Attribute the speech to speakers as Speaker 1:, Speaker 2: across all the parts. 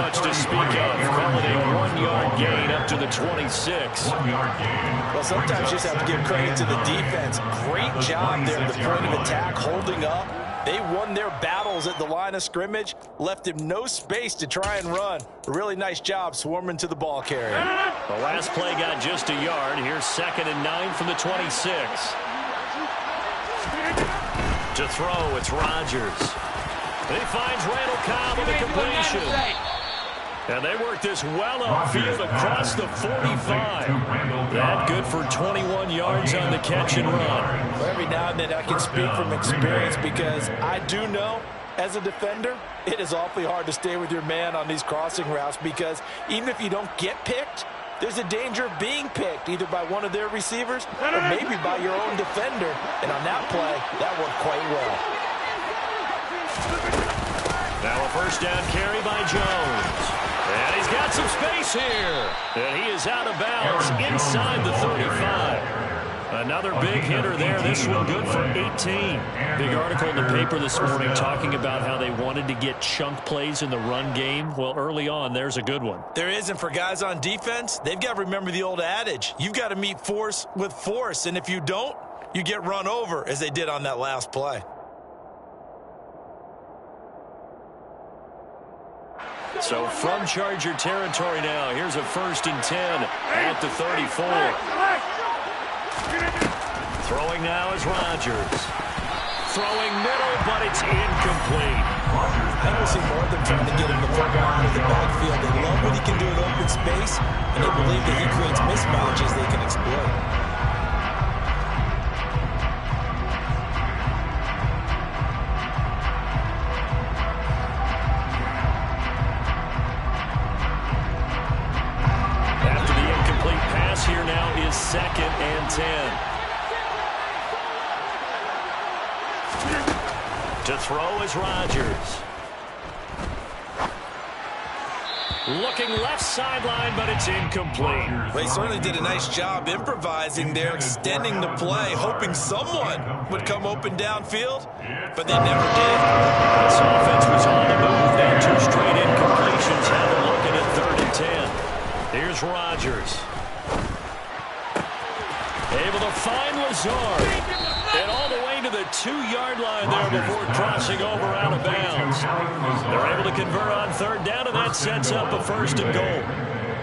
Speaker 1: much to speak of. Call it a 1-yard gain up to the 26.
Speaker 2: Well, sometimes you just have to give credit to the defense. Great job there at the point of attack, holding up. They won their battles at the line of scrimmage, left him no space to try and run. A really nice job swarming to the ball carrier.
Speaker 1: The last play got just a yard. Here's 2nd and 9 from the 26. To throw, it's Rodgers. He finds Randall Cobb with a completion. And they work this well upfield across the 45. That good for 21 yards on the catch and run.
Speaker 2: Well, every now and then I can speak from experience because I do know as a defender, it is awfully hard to stay with your man on these crossing routes because even if you don't get picked, there's a danger of being picked either by one of their receivers or maybe by your own defender. And on that play, that worked quite well.
Speaker 1: Now a first down carry by Jones. And he's got some space here. And he is out of bounds inside the 35. Another big hitter there. This one good for 18. Big article in the paper this morning talking about how they wanted to get chunk plays in the run game. Well, early on, there's a good one.
Speaker 2: There is, and for guys on defense, they've got to remember the old adage. You've got to meet force with force, and if you don't, you get run over, as they did on that last play.
Speaker 1: So from Charger territory now, here's a 1st and 10 at the 34. Throwing now is Rodgers. Throwing middle, but it's incomplete.
Speaker 2: I don't see more than trying to get him the front line of the backfield. They love what he can do in open space, and they believe that he creates mismatches they can exploit.
Speaker 1: After the incomplete pass, here now is 2nd and 10. To throw is Rodgers. Looking left sideline, but it's incomplete.
Speaker 2: Well, he certainly did a nice job improvising there, extending the play, hoping someone would come open downfield, but they never did.
Speaker 1: This offense was on the move. Now 2 straight incompletions. Have a look at 3rd and 10. Here's Rodgers. Able to find Lazard. And all the way to the 2-yard line there before crossing over out of bounds. They're able to convert on 3rd down, and that sets up a 1st and goal.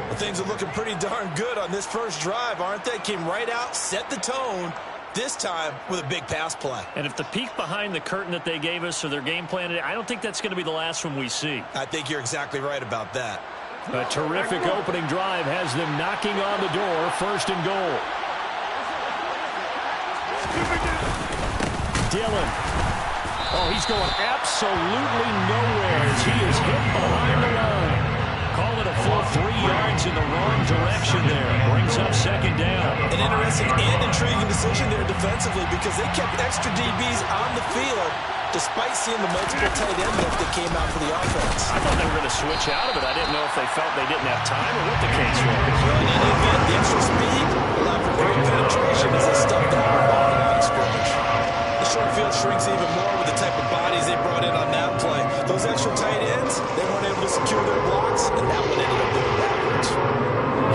Speaker 2: Well, things are looking pretty darn good on this first drive, aren't they? Came right out, set the tone, this time with a big pass play.
Speaker 1: And if the peek behind the curtain that they gave us or their game plan, I don't think that's going to be the last one we see.
Speaker 2: I think you're exactly right about that.
Speaker 1: A terrific opening drive has them knocking on the door, 1st and goal. Dillon. Oh, he's going absolutely nowhere as he is hit behind the line. Call it a full 3 yards in the wrong direction there. Brings up 2nd down.
Speaker 2: An interesting and intriguing decision there defensively because they kept extra DBs on the field despite seeing the multiple tight end lift that came out for the offense.
Speaker 1: I thought they were going to switch out of it. I didn't know if they felt they didn't have time or what the case was.
Speaker 2: Well, in any event, the extra speed allowed for great penetration as they stuffed out the ball in line of scrimmage. The short field shrinks even more with the type of bodies they brought in on that play. Those extra tight ends, they weren't able to secure their blocks, and that one ended up going backwards.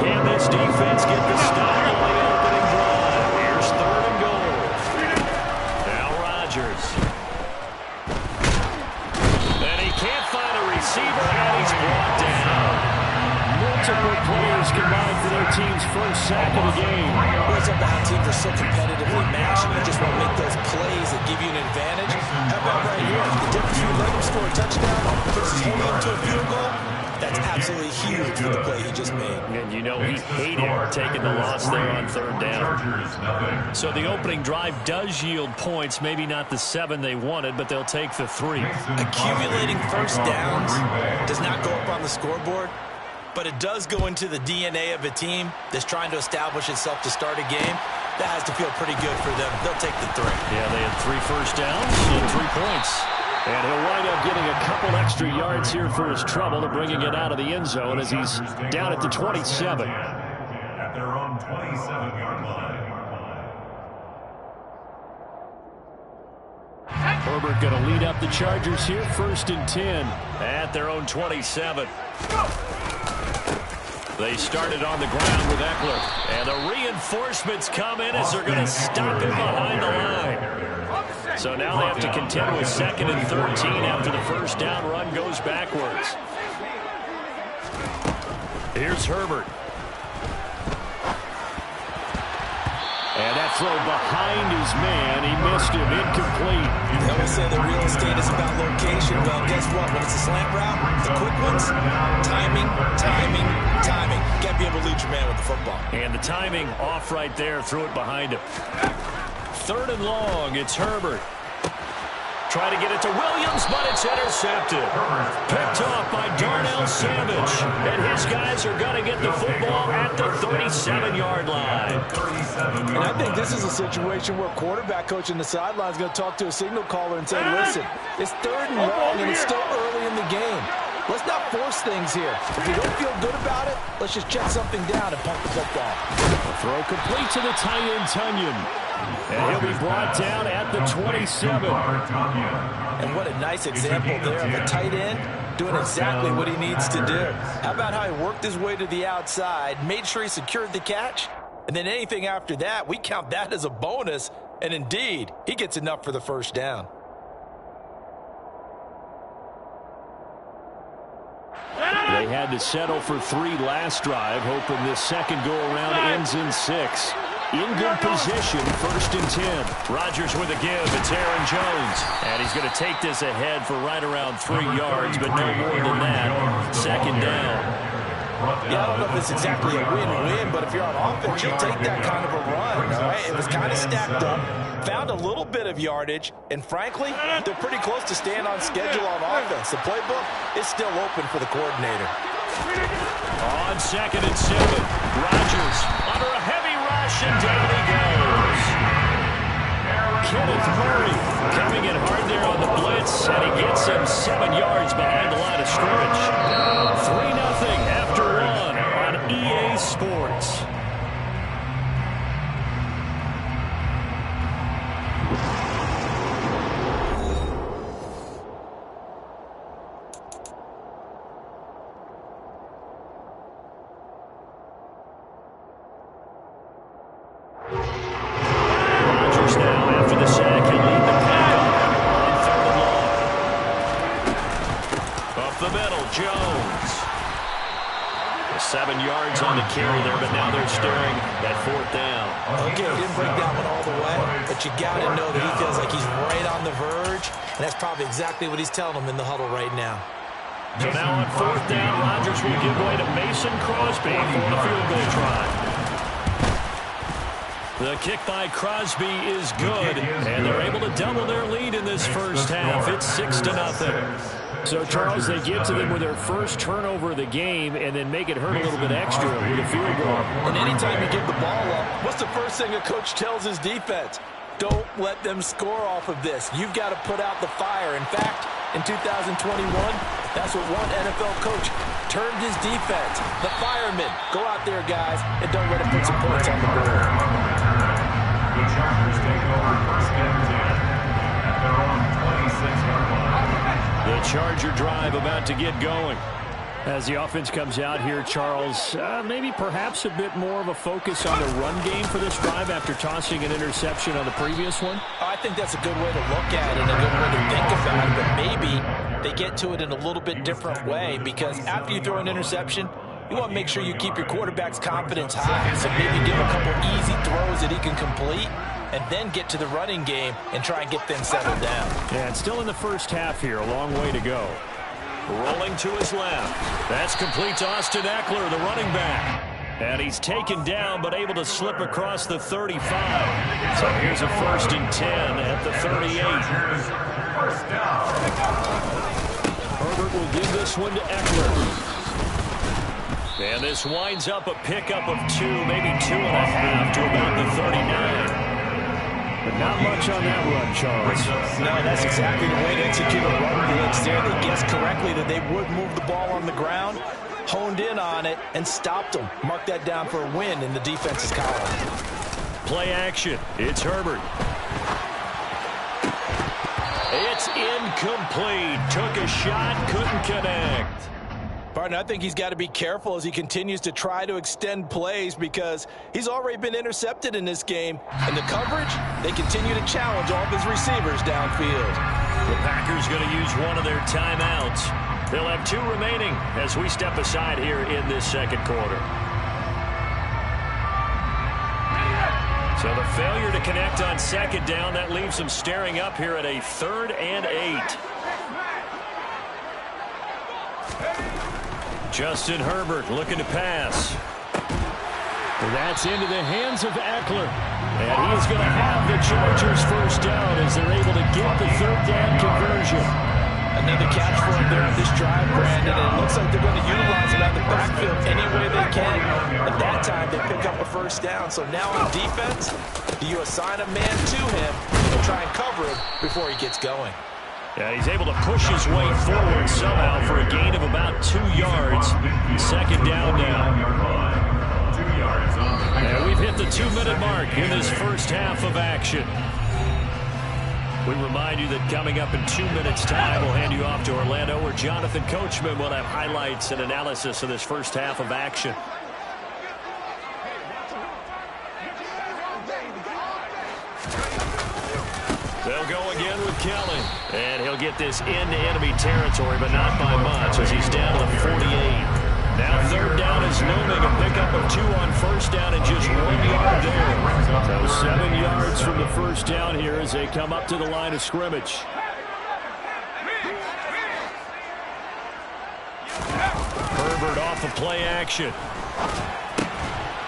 Speaker 1: Can this defense get the stop on the opening drive? Here's 3rd and goal. Now Rodgers. And he can't find a receiver, and he's brought down. Multiple players combined for their team's first sack of the game.
Speaker 2: What's up how teams are so competitively matched and you just want to make those plays that give you an advantage? How about right here? The difference between letting them score a touchdown versus holding them to a field goal? That's absolutely huge for the play he just made.
Speaker 1: And you know he hated taking the loss there on 3rd down. So the opening drive does yield points, maybe not the 7 they wanted, but they'll take the 3.
Speaker 2: Accumulating first downs does not go up on the scoreboard, but it does go into the DNA of a team that's trying to establish itself to start a game. That has to feel pretty good for them. They'll take the 3.
Speaker 1: Yeah, they had 3 first downs and 3 points. And he'll wind up getting a couple extra yards here for his trouble and bringing it out of the end zone as he's down at the 27.
Speaker 3: At their own 27-yard line.
Speaker 1: Herbert going to lead up the Chargers here, 1st and 10 at their own 27. They started on the ground with Eckler. And the reinforcements come in as they're going to stop him behind the line. So now they have to contend with 2nd and 13 after the first down run goes backwards. Here's Herbert. And that throw behind his man. He missed him. Incomplete.
Speaker 2: They always say the real estate is about location. Well, guess what? When it's a slant route, the quick ones, timing, timing, timing. You got to be able to lead your man with the football.
Speaker 1: And the timing off right there. Threw it behind him. 3rd and long. It's Herbert. Try to get it to Williams, but it's intercepted. Picked off by Darnell Savage. And his guys are going to get the football at the 37-yard line.
Speaker 2: And I think this is a situation where a quarterback coach in the sideline is going to talk to a signal caller and say, listen, it's 3rd and long and it's still early in the game. Let's not force things here. If you don't feel good about it, let's just check something down and pump the football.
Speaker 1: Throw complete to the tight end, Tunyon. And he'll be brought down at the 27.
Speaker 2: And what a nice example there of a tight end doing exactly what he needs to do. How about how he worked his way to the outside, made sure he secured the catch, and then anything after that, we count that as a bonus. And indeed, he gets enough for the first down.
Speaker 1: They had to settle for 3 last drive, hoping this second go-around ends in 6. In good position, 1st and 10. Rodgers with a give. It's Aaron Jones. And he's going to take this ahead for right around 3 yards, but no more than that. 2nd down.
Speaker 2: Yeah, I don't know if it's exactly a win-win, but if you're on offense, you'll take that kind of a run, all right? It was kind of stacked up, found a little bit of yardage, and frankly, they're pretty close to staying on schedule on offense. The playbook is still open for the coordinator.
Speaker 1: On 2nd and 7, Rodgers under a heavy rush, and down he goes. Kenneth Murray coming in hard there on the blitz, and he gets him 7 yards behind the line of scrimmage. 3-0 after 1 on EA Sports. Jones. 7 yards on the carry there, but now they're staring at 4th down.
Speaker 2: Okay, he didn't break that one all the way, but you got to know that he feels like he's right on the verge, and that's probably exactly what he's telling them in the huddle right now.
Speaker 1: So now on 4th down, Rodgers will give way to Mason Crosby for the field goal try. The kick by Crosby is good, and they're able to double their lead in this first half. It's 6-0. So, Charles, they get to them with their first turnover of the game and then make it hurt a little bit extra with a field goal.
Speaker 2: And anytime you give the ball up, what's the first thing a coach tells his defense? Don't let them score off of this. You've got to put out the fire. In fact, in 2021, that's what one NFL coach termed his defense. The firemen. Go out there, guys, and don't let it put some points on the board.
Speaker 3: The Chargers take over 1st and 10 at their own 26-yard line.
Speaker 1: The Charger drive about to get going. As the offense comes out here, Charles, maybe perhaps a bit more of a focus on the run game for this drive after tossing an interception on the previous one?
Speaker 2: I think that's a good way to look at it and a good way to think about it, but maybe they get to it in a little bit different way because after you throw an interception, you want to make sure you keep your quarterback's confidence high. So maybe give him a couple easy throws that he can complete and then get to the running game and try and get things settled down.
Speaker 1: Yeah, it's still in the first half here. A long way to go. Rolling to his left. That's complete to Austin Eckler, the running back. And he's taken down but able to slip across the 35. So here's a 1st and 10 at the 38. Herbert will give this one to Eckler. And this winds up a pickup of 2, maybe 2.5 to about the 39. But not much on that run, Charles.
Speaker 2: No, that's exactly the way to execute a run blitz there. They guessed correctly that they would move the ball on the ground, honed in on it, and stopped them. Mark that down for a win in the defense's column.
Speaker 1: Play action. It's Herbert. It's incomplete. Took a shot, couldn't connect.
Speaker 2: Partner, I think he's got to be careful as he continues to try to extend plays because he's already been intercepted in this game. And the coverage, they continue to challenge all of his receivers downfield.
Speaker 1: The Packers going to use one of their timeouts. They'll have 2 remaining as we step aside here in this second quarter. So the failure to connect on second down, that leaves them staring up here at a 3rd and 8. Justin Herbert looking to pass. That's into the hands of Eckler. And he's going to have the Chargers first down as they're able to get the 3rd down conversion.
Speaker 2: Another catch for him there on this drive, Brandon, and it looks like they're going to utilize it out of the backfield any way they can. At that time, they pick up a first down. So now on defense, do you assign a man to him and try and cover him before he gets going?
Speaker 1: Yeah, he's able to push his way forward somehow for a gain of about 2 yards. Second down now. And we've hit the 2-minute mark in this first half of action. We remind you that coming up in 2 minutes' time, we'll hand you off to Orlando, where Jonathan Coachman will have highlights and analysis of this first half of action. They'll go again with Kelly. And he'll get this into enemy territory, but not by much as he's down to the 48. Now 3rd down is looming, a pickup of 2 on first down and just 1 yard there. So 7 yards from the first down here as they come up to the line of scrimmage. Herbert off of play action.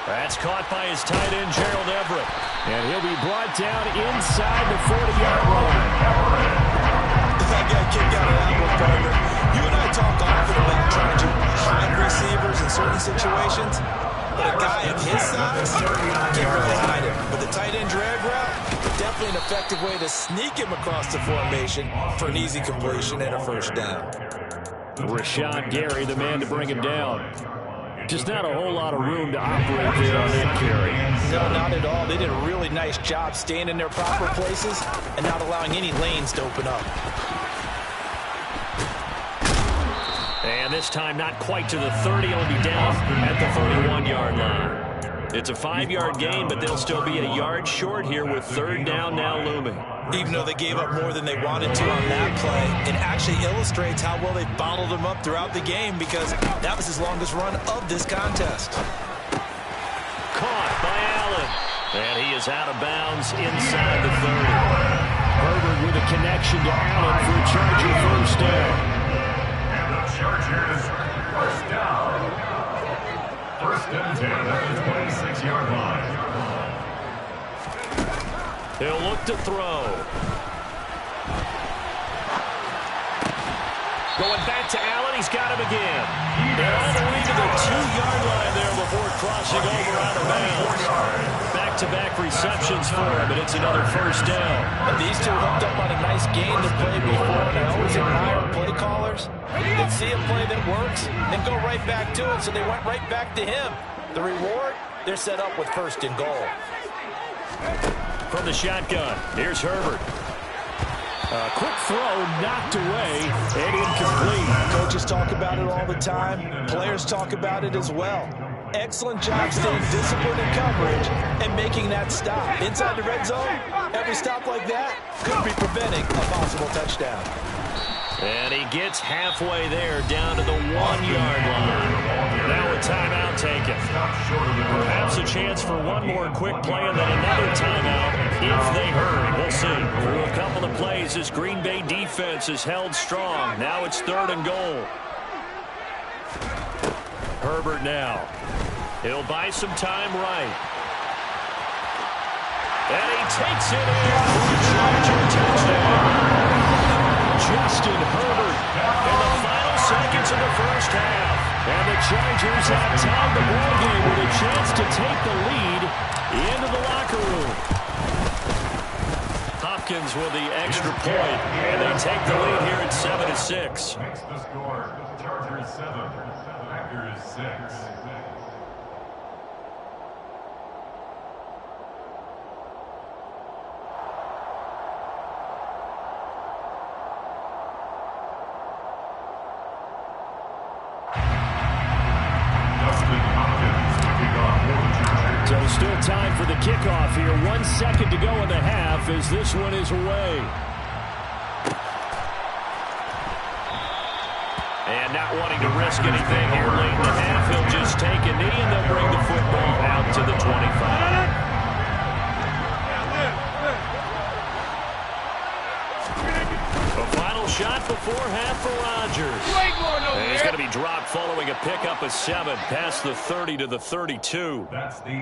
Speaker 1: That's caught by his tight end, Gerald Everett. And he'll be brought down inside the 40-yard line.
Speaker 2: That got kicked out of that one, partner. You and I talk often about trying to hide receivers in certain situations. But a guy of his size can't really hide him. But the tight end drag route, definitely an effective way to sneak him across the formation for an easy completion and a first down.
Speaker 1: Rashawn Gary, the man to bring him down. Just not a whole lot of room to operate there on that carry.
Speaker 2: No, not at all. They did a really nice job staying in their proper places and not allowing any lanes to open up.
Speaker 1: And this time not quite to the 30. He'll be down at the 31-yard line. It's a 5-yard gain, but they'll still be a yard short here with 3rd down now looming.
Speaker 2: Even though they gave up more than they wanted to on that play, it actually illustrates how well they bottled him up throughout the game because that was his longest run of this contest.
Speaker 1: Caught by Allen. And he is out of bounds inside the 30. Herbert with a connection to Allen for a Charger first down.
Speaker 3: And the Chargers first down. 1st and 10 at the 26-yard line.
Speaker 1: He'll look to throw. Going back to Allen. He's got him again. And all the way to the 2-yard line there before crossing over out of bounds. Back-to-back receptions for him, and it's another first down.
Speaker 2: And these two hooked up on a nice game to play before, and I always admire play callers that see a play that works and go right back to it, so they went right back to him. The reward, they're set up with 1st and goal.
Speaker 1: From the shotgun, here's Herbert. Quick throw, knocked away, and incomplete.
Speaker 2: Coaches talk about it all the time. Players talk about it as well. Excellent job staying disciplined in coverage and making that stop. Inside the red zone, every stop like that could be preventing a possible touchdown.
Speaker 1: And he gets halfway there, down to the 1-yard line. Now a timeout taken. Perhaps a chance for one more quick play and then another timeout if they hurry. We'll see. Through a couple of plays, this Green Bay defense is held strong. Now it's 3rd and goal. Herbert now. He'll buy some time right. And he takes it in for a Charger touchdown. Justin Herbert in the final seconds of the first half. And the Chargers have tied the ball game with a chance to take the lead into the locker room. Hopkins with the extra point, and they take the lead here at 7-6.
Speaker 3: Makes the score. Chargers 7, Packers 6.
Speaker 1: So still time for the kickoff here. 1 second to go in the half as this one is away. And not wanting to risk anything here late in the half, he'll just take a knee and they'll bring the football out to the 25. Shot before half for Rodgers. And he's going to be dropped following a pickup of 7 past the 30 to the 32.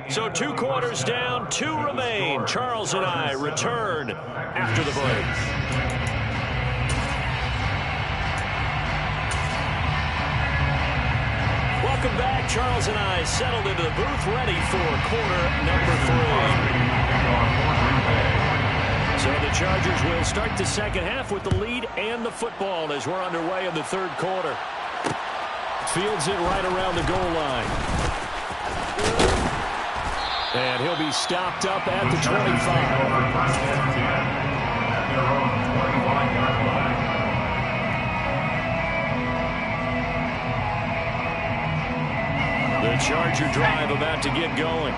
Speaker 1: So 2 quarters down, 2 remain. Charles and I return after the break. Welcome back. Charles and I settled into the booth ready for quarter number 3. So the Chargers will start the second half with the lead and the football as we're underway in the third quarter. Fields it right around the goal line. And he'll be stopped up at the 25. The Charger drive about to get going.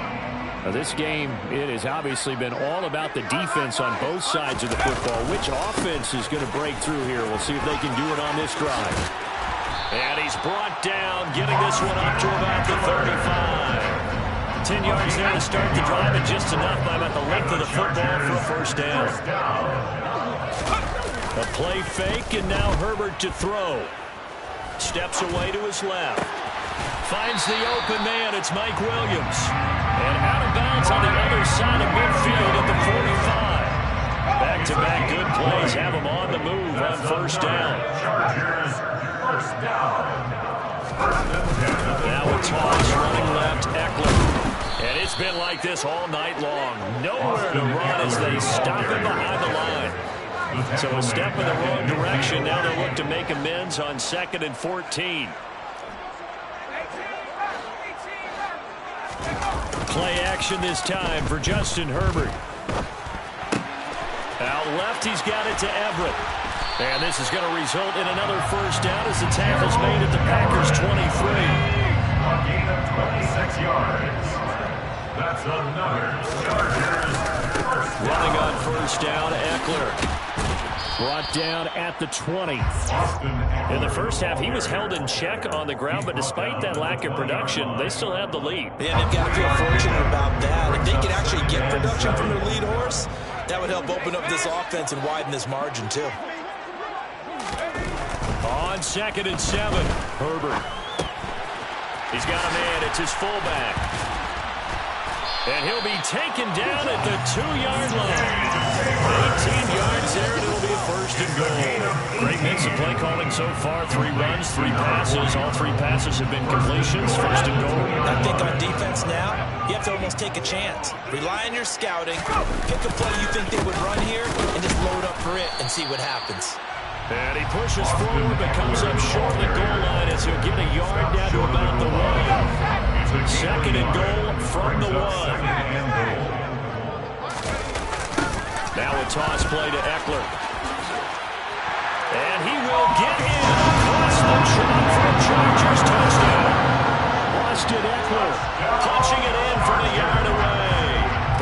Speaker 1: Now this game, it has obviously been all about the defense on both sides of the football. Which offense is going to break through here? We'll see if they can do it on this drive. And he's brought down, getting this one up to about the 35. 10 yards there to start the drive, and just enough by about the length of the football for a first down. A play fake, and now Herbert to throw. Steps away to his left. Finds the open man. It's Mike Williams. And out of bounds on the other side of midfield at the 45. Back-to-back good plays have him on the move on first down. Now a toss running left, Eckler. And it's been like this all night long. Nowhere to run as they stop him behind the line. So a step in the wrong direction. Now they'll look to make amends on 2nd and 14. Play action this time for Justin Herbert. Out left, he's got it to Everett. And this is going to result in another first down as the tackle's made at the Packers' 23.
Speaker 3: A gain of 26 yards. That's another Chargers first down.
Speaker 1: Running on first down, Eckler. Brought down at the 20. In the first half, he was held in check on the ground, but despite that lack of production, they still have the lead.
Speaker 2: Yeah, they've got to feel fortunate about that. If they could actually get production from their lead horse, that would help open up this offense and widen this margin, too.
Speaker 1: On 2nd and 7, Herbert. He's got a man. It's his fullback. And he'll be taken down at the 2-yard line. 18 yards there, and it'll be a first and goal. Great mix of play calling so far. 3 runs, 3 passes. All 3 passes have been completions. First and goal.
Speaker 2: I think on defense now, you have to almost take a chance. Rely on your scouting. Pick a play you think they would run here, and just load up for it and see what happens.
Speaker 1: And he pushes forward, but comes up short of the goal line as he'll get a yard down to about the 1. 2nd and goal from the 1. Now a toss play to Eckler. And he will get in across the chalk for a Chargers touchdown. Austin Eckler punching it in from a yard away.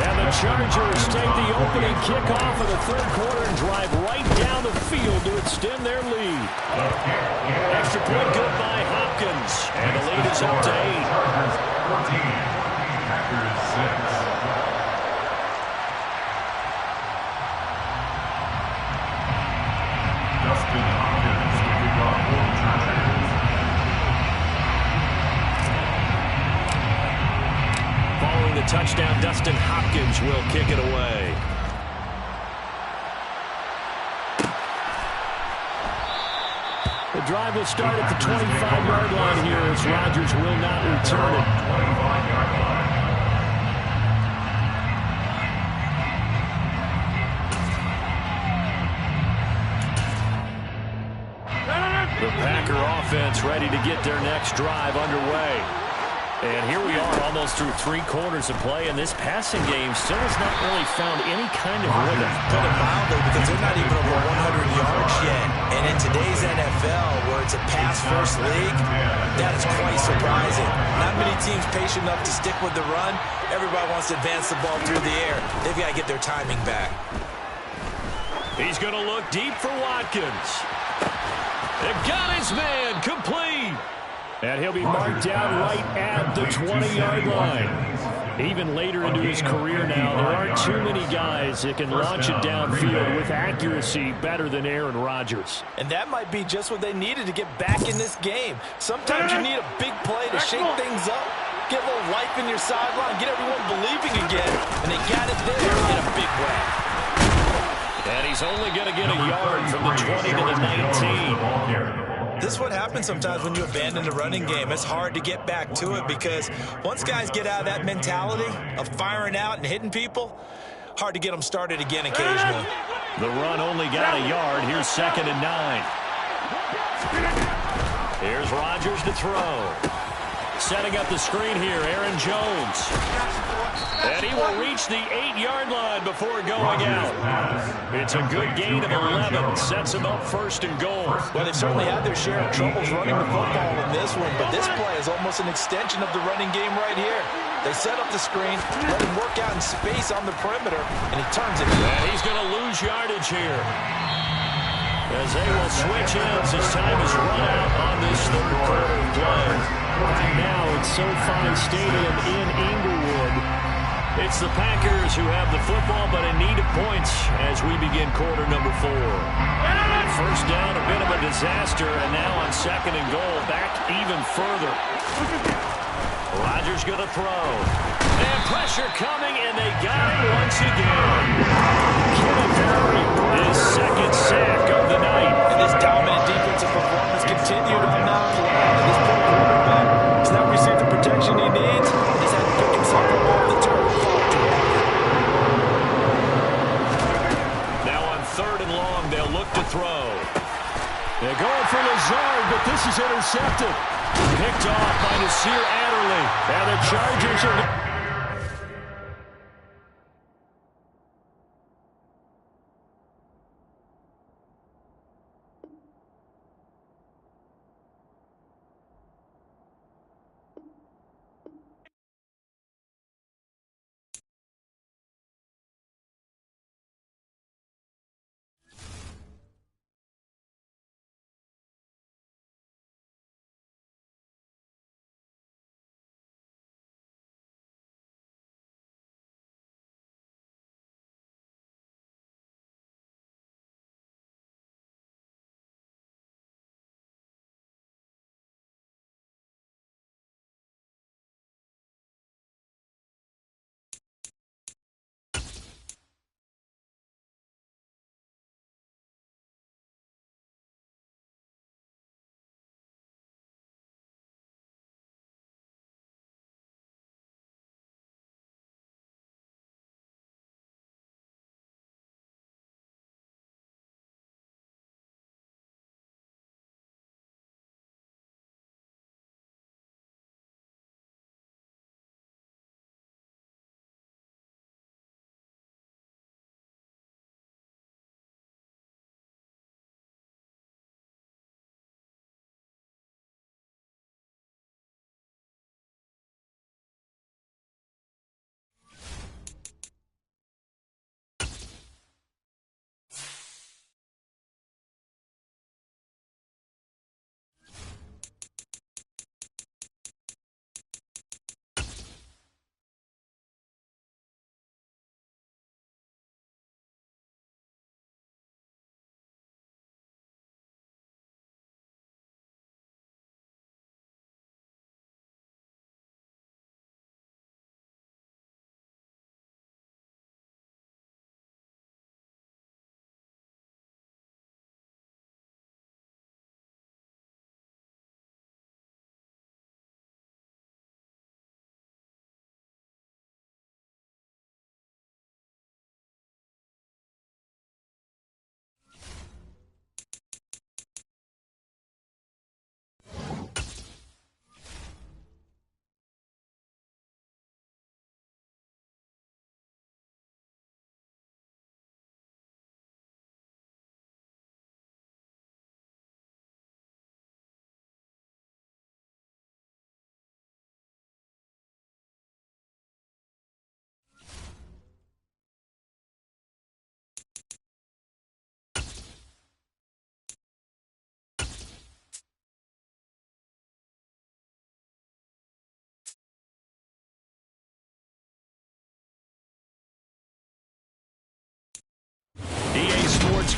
Speaker 1: And the Chargers take the opening kickoff of the third quarter and drive right down the field to extend their lead. Extra point good by Hopkins. And the lead is up to 8.
Speaker 3: Chargers 14, Packers 6. Justin Hopkins to kick off for the Chargers.
Speaker 1: Following the touchdown, Dustin Hopkins will kick it away. The drive will start at the 25-yard line here as Rodgers will not return it.
Speaker 3: 25-yard line.
Speaker 1: The Packer offense ready to get their next drive underway. And here we are almost through 3 quarters of play, and this passing game still has not really found any kind of rhythm.
Speaker 2: Put it mildly, because they're not even over 100 yards yet. And in today's NFL, where it's a pass-first league, that is quite surprising. Not many teams patient enough to stick with the run. Everybody wants to advance the ball through the air. They've got to get their timing back.
Speaker 1: He's going to look deep for Watkins. It got his man complete. And he'll be marked down right at the 20-yard line. Even later into his career now, there aren't too many guys that can launch it downfield with accuracy better than Aaron Rodgers.
Speaker 2: And that might be just what they needed to get back in this game. Sometimes you need a big play to shake things up, get a little life in your sideline, get everyone believing again, and they got it there in a big way.
Speaker 1: And he's only going to get a yard from the 20 to the 19.
Speaker 2: This is what happens sometimes when you abandon the running game. It's hard to get back to it because once guys get out of that mentality of firing out and hitting people, hard to get them started again occasionally.
Speaker 1: The run only got a yard. Here's 2nd and 9. Here's Rodgers to throw. Setting up the screen here, Aaron Jones. And he will reach the 8-yard line before going out. It's a good gain of 11. Sets him up 1st and goal.
Speaker 2: Well, they've certainly had their share of troubles running the football in this one, but this play is almost an extension of the running game right here. They set up the screen, let him work out in space on the perimeter, and he turns it.
Speaker 1: And he's going to lose yardage here, as they will switch ends as time is run out on this 3rd quarter of play. Right now at SoFi Stadium in Inglewood. It's the Packers who have the football, but in need of points as we begin quarter number 4. First down, a bit of a disaster, and now on 2nd and goal, back even further. Rodgers going to throw. And pressure coming, and they got it once again. Kenneth Murray, his 2nd sack of the night.
Speaker 2: And this dominant defensive performance continued on that line. And this poor quarterback has not received the protection he needs. He's had to pick himself up off the turf.
Speaker 1: Now on 3rd and long, they'll look to throw. They're going for Lazard, but this is intercepted. Picked off by Nasir Adderley. And the Chargers are...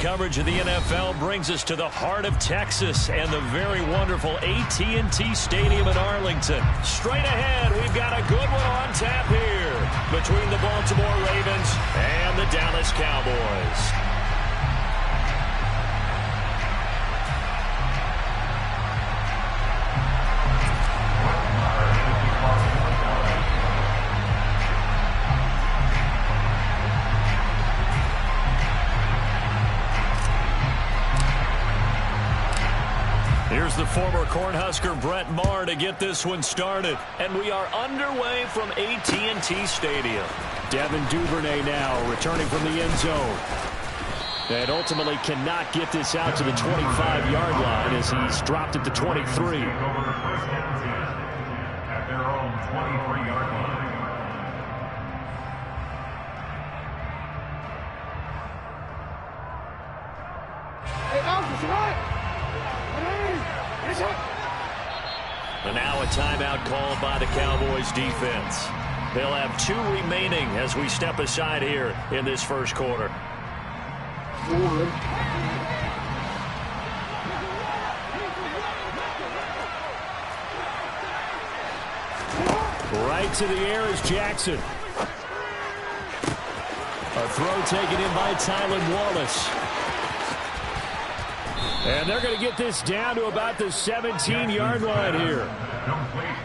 Speaker 1: coverage of the NFL brings us to the heart of Texas and the very wonderful AT&T Stadium in Arlington. Straight ahead, we've got a good one on tap here between the Baltimore Ravens and the Dallas Cowboys. Here's the former Cornhusker Brett Maher to get this one started. And we are underway from AT&T Stadium. Devin Duvernay now returning from the end zone. And ultimately cannot get this out to the 25-yard line as he's dropped at the 23.
Speaker 3: At their own 23-yard line.
Speaker 1: And now a timeout called by the Cowboys defense. They'll have 2 remaining as we step aside here in this first quarter. Right to the air is Jackson. A throw taken in by Tylan Wallace. And they're going to get this down to about the 17-yard line here.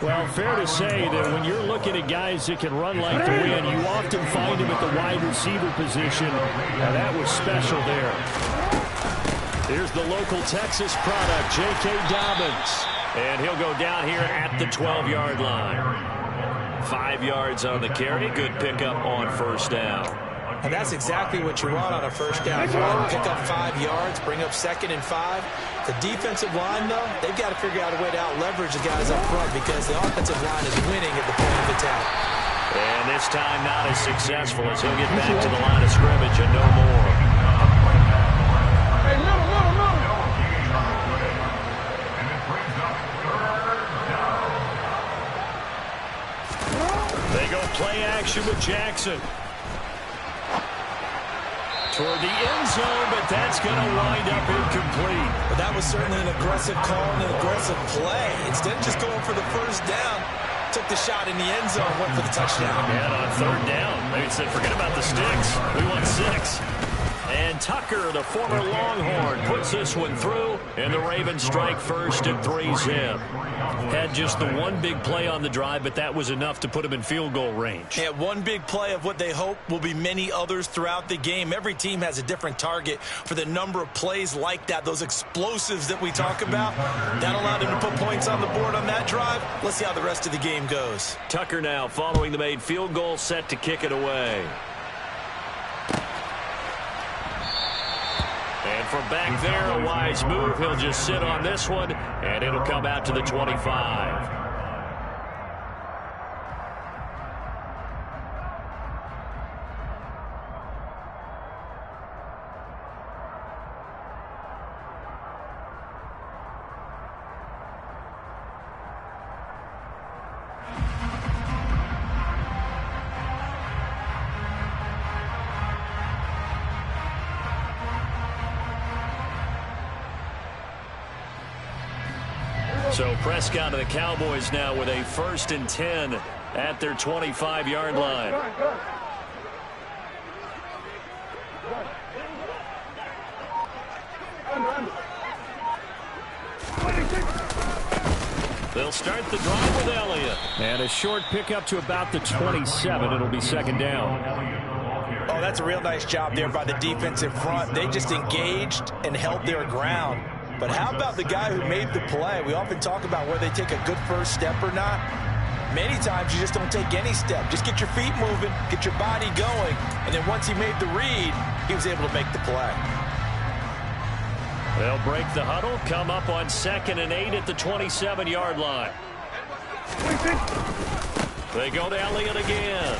Speaker 1: Well, fair to say that when you're looking at guys that can run like the wind, you often find them at the wide receiver position. Now, that was special there. Here's the local Texas product, J.K. Dobbins. And he'll go down here at the 12-yard line. 5 yards on the carry. Good pickup on first down.
Speaker 2: And that's exactly what you want on a first down run. Pick up 5 yards, bring up 2nd and 5. The defensive line, though, they've got to figure out a way to out-leverage the guys up front because the offensive line is winning at the point of attack.
Speaker 1: And this time not as successful as he'll get back to the line of scrimmage and no more.
Speaker 3: Hey, no.
Speaker 1: They go play action with Jackson. Toward the end zone, but that's going to wind up incomplete.
Speaker 2: But that was certainly an aggressive call and an aggressive play. Instead of just going for the first down, took the shot in the end zone, went for the touchdown.
Speaker 1: And on 3rd down, they said, forget about the sticks. We want 6. And Tucker, the former Longhorn, puts this one through, and the Ravens strike first at 3-zip. Had just the one big play on the drive, but that was enough to put him in field goal range.
Speaker 2: Yeah, one big play of what they hope will be many others throughout the game. Every team has a different target for the number of plays like that, those explosives that we talk about. That allowed him to put points on the board on that drive. Let's see how the rest of the game goes.
Speaker 1: Tucker now following the made field goal, set to kick it away. And from back there, a wise move. He'll just sit on this one, and it'll come out to the 25. So Prescott of the Cowboys now with a 1st and 10 at their 25-yard line. They'll start the drive with Elliott. And a short pickup to about the 27. It'll be 2nd down.
Speaker 2: Oh, that's a real nice job there by the defensive front. They just engaged and held their ground. But how about the guy who made the play? We often talk about whether they take a good first step or not. Many times you just don't take any step. Just get your feet moving, get your body going, and then once he made the read, he was able to make the play.
Speaker 1: They'll break the huddle, come up on 2nd and 8 at the 27-yard line. They go to Elliott again.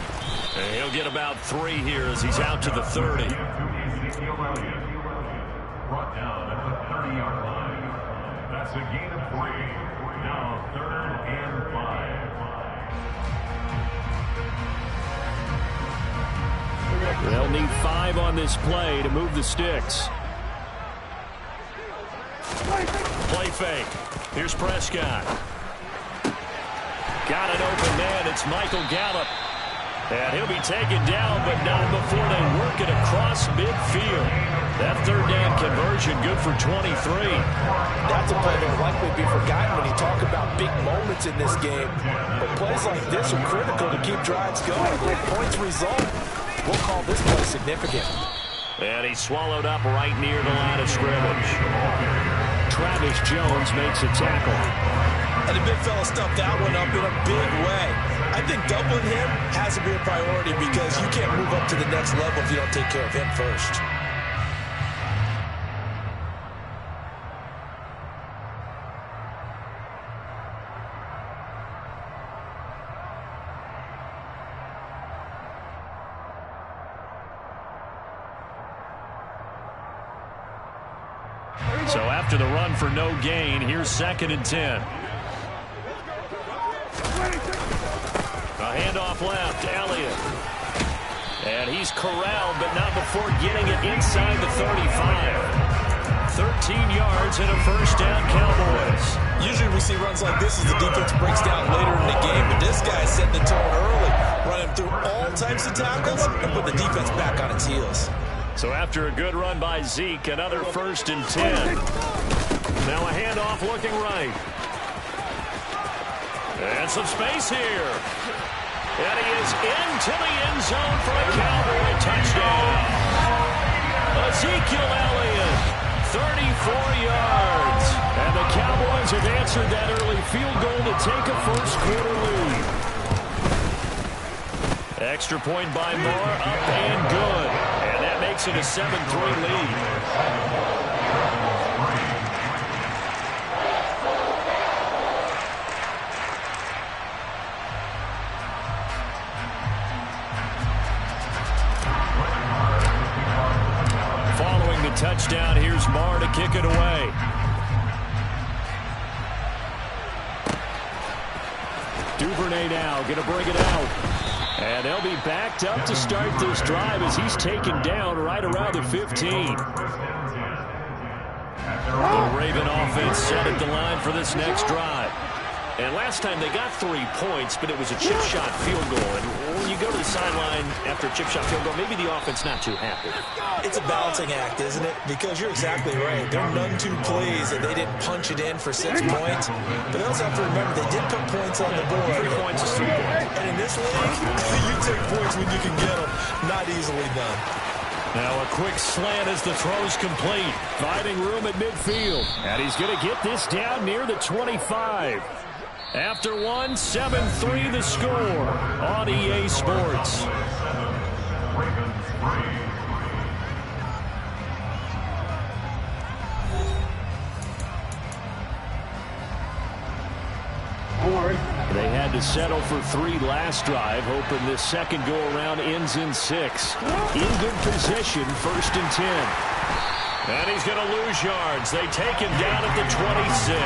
Speaker 1: And he'll get about 3 here as he's out to the 30.
Speaker 3: Brought down at the 30-yard line. That's a gain of 3. Now 3rd and 5.
Speaker 1: They'll need 5 on this play to move the sticks. play fake. Here's Prescott. Got an open man. It's Michael Gallup. And he'll be taken down, but not before they work it across midfield. That third down conversion good for 23.
Speaker 2: That's a play that will likely be forgotten when you talk about big moments in this game. But plays like this are critical to keep drives going. If points result, we'll call this play significant.
Speaker 1: And he's swallowed up right near the line of scrimmage. Travis Jones makes a tackle.
Speaker 2: And the big fella stuffed that one up in a big way. I think doubling him has to be a priority because you can't move up to the next level if you don't take care of him first.
Speaker 1: So after the run for no gain, here's 2nd and 10. A handoff left, Elliott. And he's corralled, but not before getting it inside the 35. 13 yards and a first down, Cowboys.
Speaker 2: Usually we see runs like this as the defense breaks down later in the game, but this guy's setting the tone early, running through all types of tackles and put the defense back on its heels.
Speaker 1: So after a good run by Zeke, another 1st and 10. Now a handoff looking right. And some space here. And he is into the end zone for a Cowboy touchdown. Ezekiel Elliott, 34 yards. And the Cowboys have answered that early field goal to take a first-quarter lead. Extra point by Moore, up and good. And that makes it a 7-3 lead. Following the touchdown, here's Moore to kick it away. Duvernay now going to bring it out. And they'll be backed up to start this drive as he's taken down right around the 15. The Raven offense set at the line for this next drive. And last time they got 3 points, but it was a chip shot field goal. And when you go to the sideline after a chip shot field goal, maybe the offense not too happy.
Speaker 2: It's a balancing act, isn't it? Because you're exactly right. They're none too pleased that they didn't punch it in for 6 points. But they also have to remember they did put points on the board.
Speaker 1: 3 points is 3 points.
Speaker 2: And in this league, you take points when you can get them. Not easily done.
Speaker 1: Now a quick slant as the throw's complete. Finding room at midfield. And he's going to get this down near the 25. After one, 7-3 the score on EA Sports. They had to settle for 3 last drive, hoping this second go-around ends in 6. In good position, 1st and 10. And he's going to lose yards. They take him down at the 26.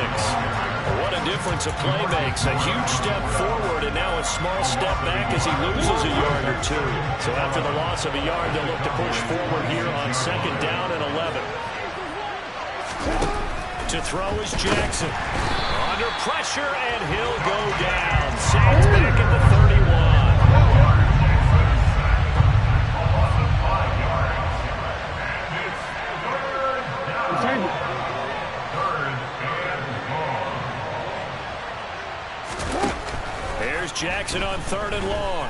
Speaker 1: What a difference a play makes. A huge step forward and now a small step back as he loses a yard or 2. So after the loss of a yard, they'll look to push forward here on 2nd down and 11. To throw is Jackson. Under pressure, and he'll go down. Sacked back at the 31. Here's Jackson on 3rd and long.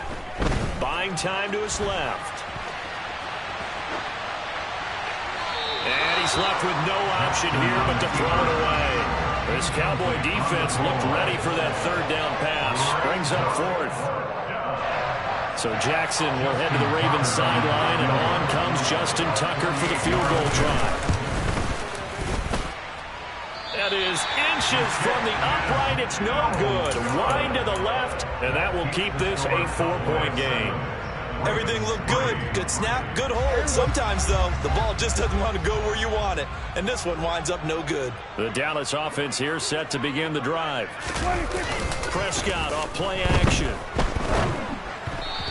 Speaker 1: Buying time to his left. And he's left with no option here but to throw it away. This Cowboy defense looked ready for that 3rd down pass. Brings up 4th. So Jackson will head to the Ravens sideline, and on comes Justin Tucker for the field goal try. That is inches from the upright. It's no good. Wide to the left, and that will keep this a 4-point game.
Speaker 2: Everything looked good. Good snap, good hold. Sometimes, though, the ball just doesn't want to go where you want it. And this one winds up no good.
Speaker 1: The Dallas offense here set to begin the drive. Prescott off play action.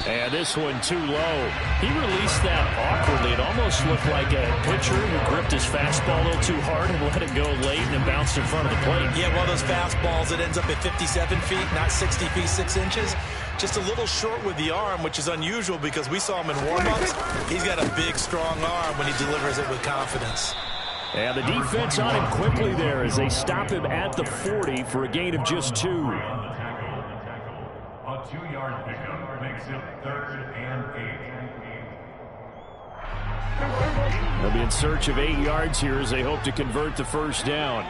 Speaker 1: And this one too low. He released that awkwardly. It almost looked like a pitcher who gripped his fastball a little too hard and let it go late and then bounced in front of the plate.
Speaker 2: Yeah, one of those fastballs that ends up at 57 feet, not 60 feet, 6 inches. Just a little short with the arm, which is unusual because we saw him in warm-ups. He's got a big, strong arm when he delivers it with confidence.
Speaker 1: And the defense on him quickly there as they stop him at the 40 for a gain of just 2.
Speaker 3: A 2-yard pickup makes it 3rd and 8.
Speaker 1: They'll be in search of 8 yards here as they hope to convert the first down.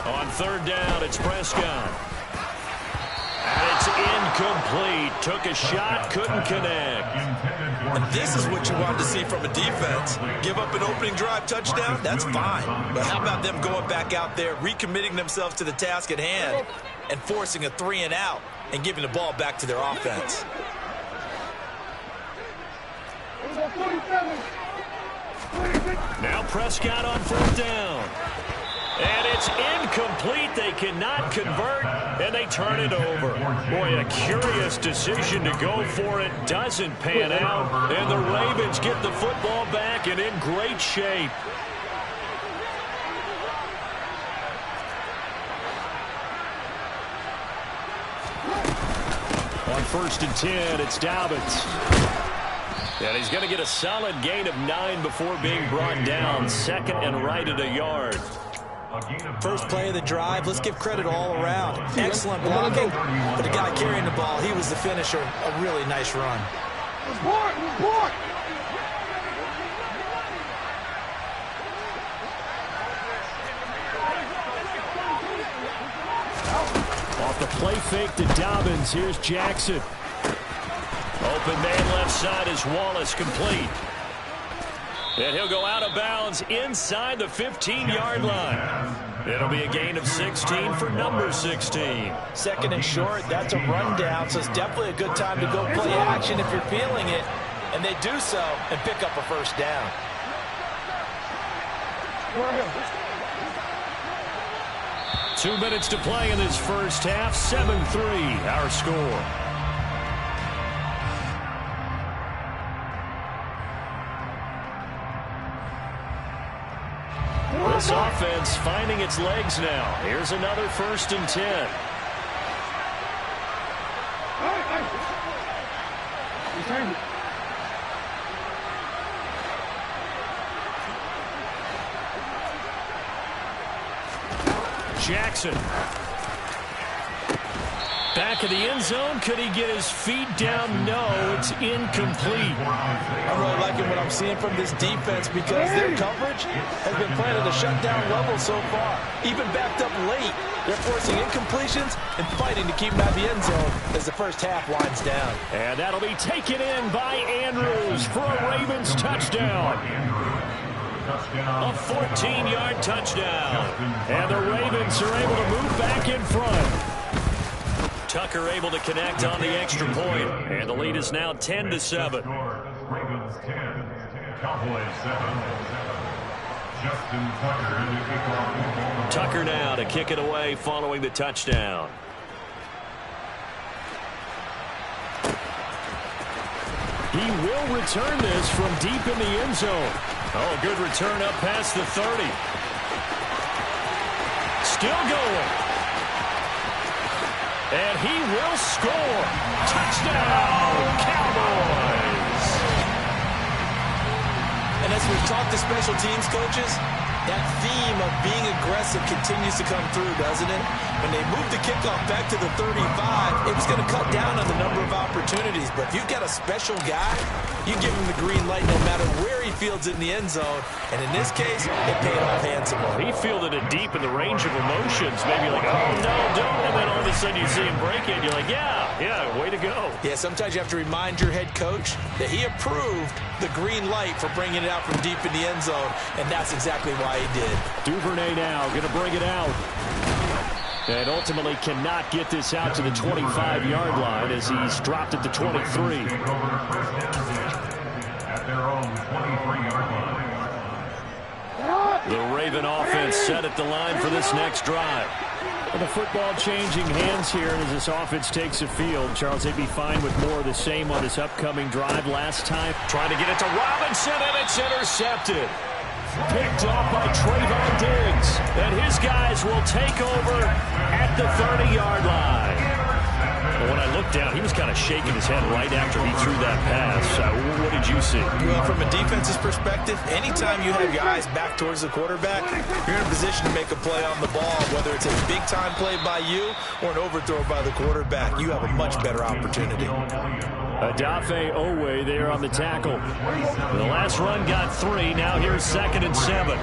Speaker 1: On 3rd down, it's Prescott. And it's incomplete. Took a shot, couldn't connect.
Speaker 2: And this is what you wanted to see from a defense. Give up an opening drive touchdown, that's fine. But how about them going back out there, recommitting themselves to the task at hand, and forcing a 3-and-out and giving the ball back to their offense?
Speaker 1: Now Prescott on 4th down. And it's incomplete. They cannot convert, and they turn it over. Boy, a curious decision to go for it. Doesn't pan out, and the Ravens get the football back and in great shape. On 1st and 10, it's Dobbins. And he's going to get a solid gain of 9 before being brought down. 2nd and right at a yard.
Speaker 2: First play of the drive, let's give credit all around. Excellent blocking, but the guy carrying the ball, he was the finisher. A really nice run.
Speaker 1: Off the play fake to Dobbins, here's Jackson. Open man left side is Wallace, complete. And he'll go out of bounds inside the 15-yard line. It'll be a gain of 16 for number 16.
Speaker 2: 2nd and short, that's a rundown, so it's definitely a good time to go play action if you're feeling it. And they do so and pick up a first down.
Speaker 1: Two minutes to play in this first half. 7-3, our score. This offense finding its legs now. Here's another 1st and 10. Jackson. Back of the end zone. Could he get his feet down? No, it's incomplete.
Speaker 2: I'm really liking what I'm seeing from this defense because their coverage has been playing at a shutdown level so far. Even backed up late, they're forcing incompletions and fighting to keep them out of the end zone as the first half winds down.
Speaker 1: And that'll be taken in by Andrews for a Ravens touchdown. A 14-yard touchdown. And the Ravens are able to move back in front. Tucker able to connect on the extra point, and the lead is now 10-7.
Speaker 3: Ravens 10, Cowboys 7. Justin Tucker in the kickoff.
Speaker 1: Tucker now to kick it away following the touchdown. He will return this from deep in the end zone. Oh, good return up past the 30. Still going. And he will score. Touchdown, Cowboys.
Speaker 2: And as we've talked to special teams coaches, that theme of being aggressive continues to come through, doesn't it? When they move the kickoff back to the 35, it's going to cut down on the number of opportunities. But if you've got a special guy, you give him the green light no matter where he fields it in the end zone. And in this case, it paid off handsomely.
Speaker 1: He fielded it deep in the range of emotions. Maybe like, oh, no, don't. And then all of a sudden you see him break it. You're like, yeah, way to go.
Speaker 2: Yeah, sometimes you have to remind your head coach that he approved the green light for bringing it out from deep in the end zone. And that's exactly why he did.
Speaker 1: Duvernay now going to bring it out. And ultimately cannot get this out to the 25-yard line as he's dropped at the 23.
Speaker 3: At their own 23-yard line.
Speaker 1: The drive-in offense set at the line for this next drive.
Speaker 4: Well, the football changing hands here, and as this offense takes the field, Charles, they'd be fine with more of the same on this upcoming drive. Last time,
Speaker 1: trying to get it to Robinson, and it's intercepted. Picked off by Trayvon Diggs. And his guys will take over at the 30-yard line. Well, when I looked down, he was kind of shaking his head right after he threw that pass. What did you see?
Speaker 2: Well, from a defense's perspective, anytime you have your eyes back towards the quarterback, you're in a position to make a play on the ball, whether it's a big-time play by you or an overthrow by the quarterback. You have a much better opportunity.
Speaker 4: Adafe Owe there on the tackle.
Speaker 1: The last run got 3. Now here's 2nd and 7.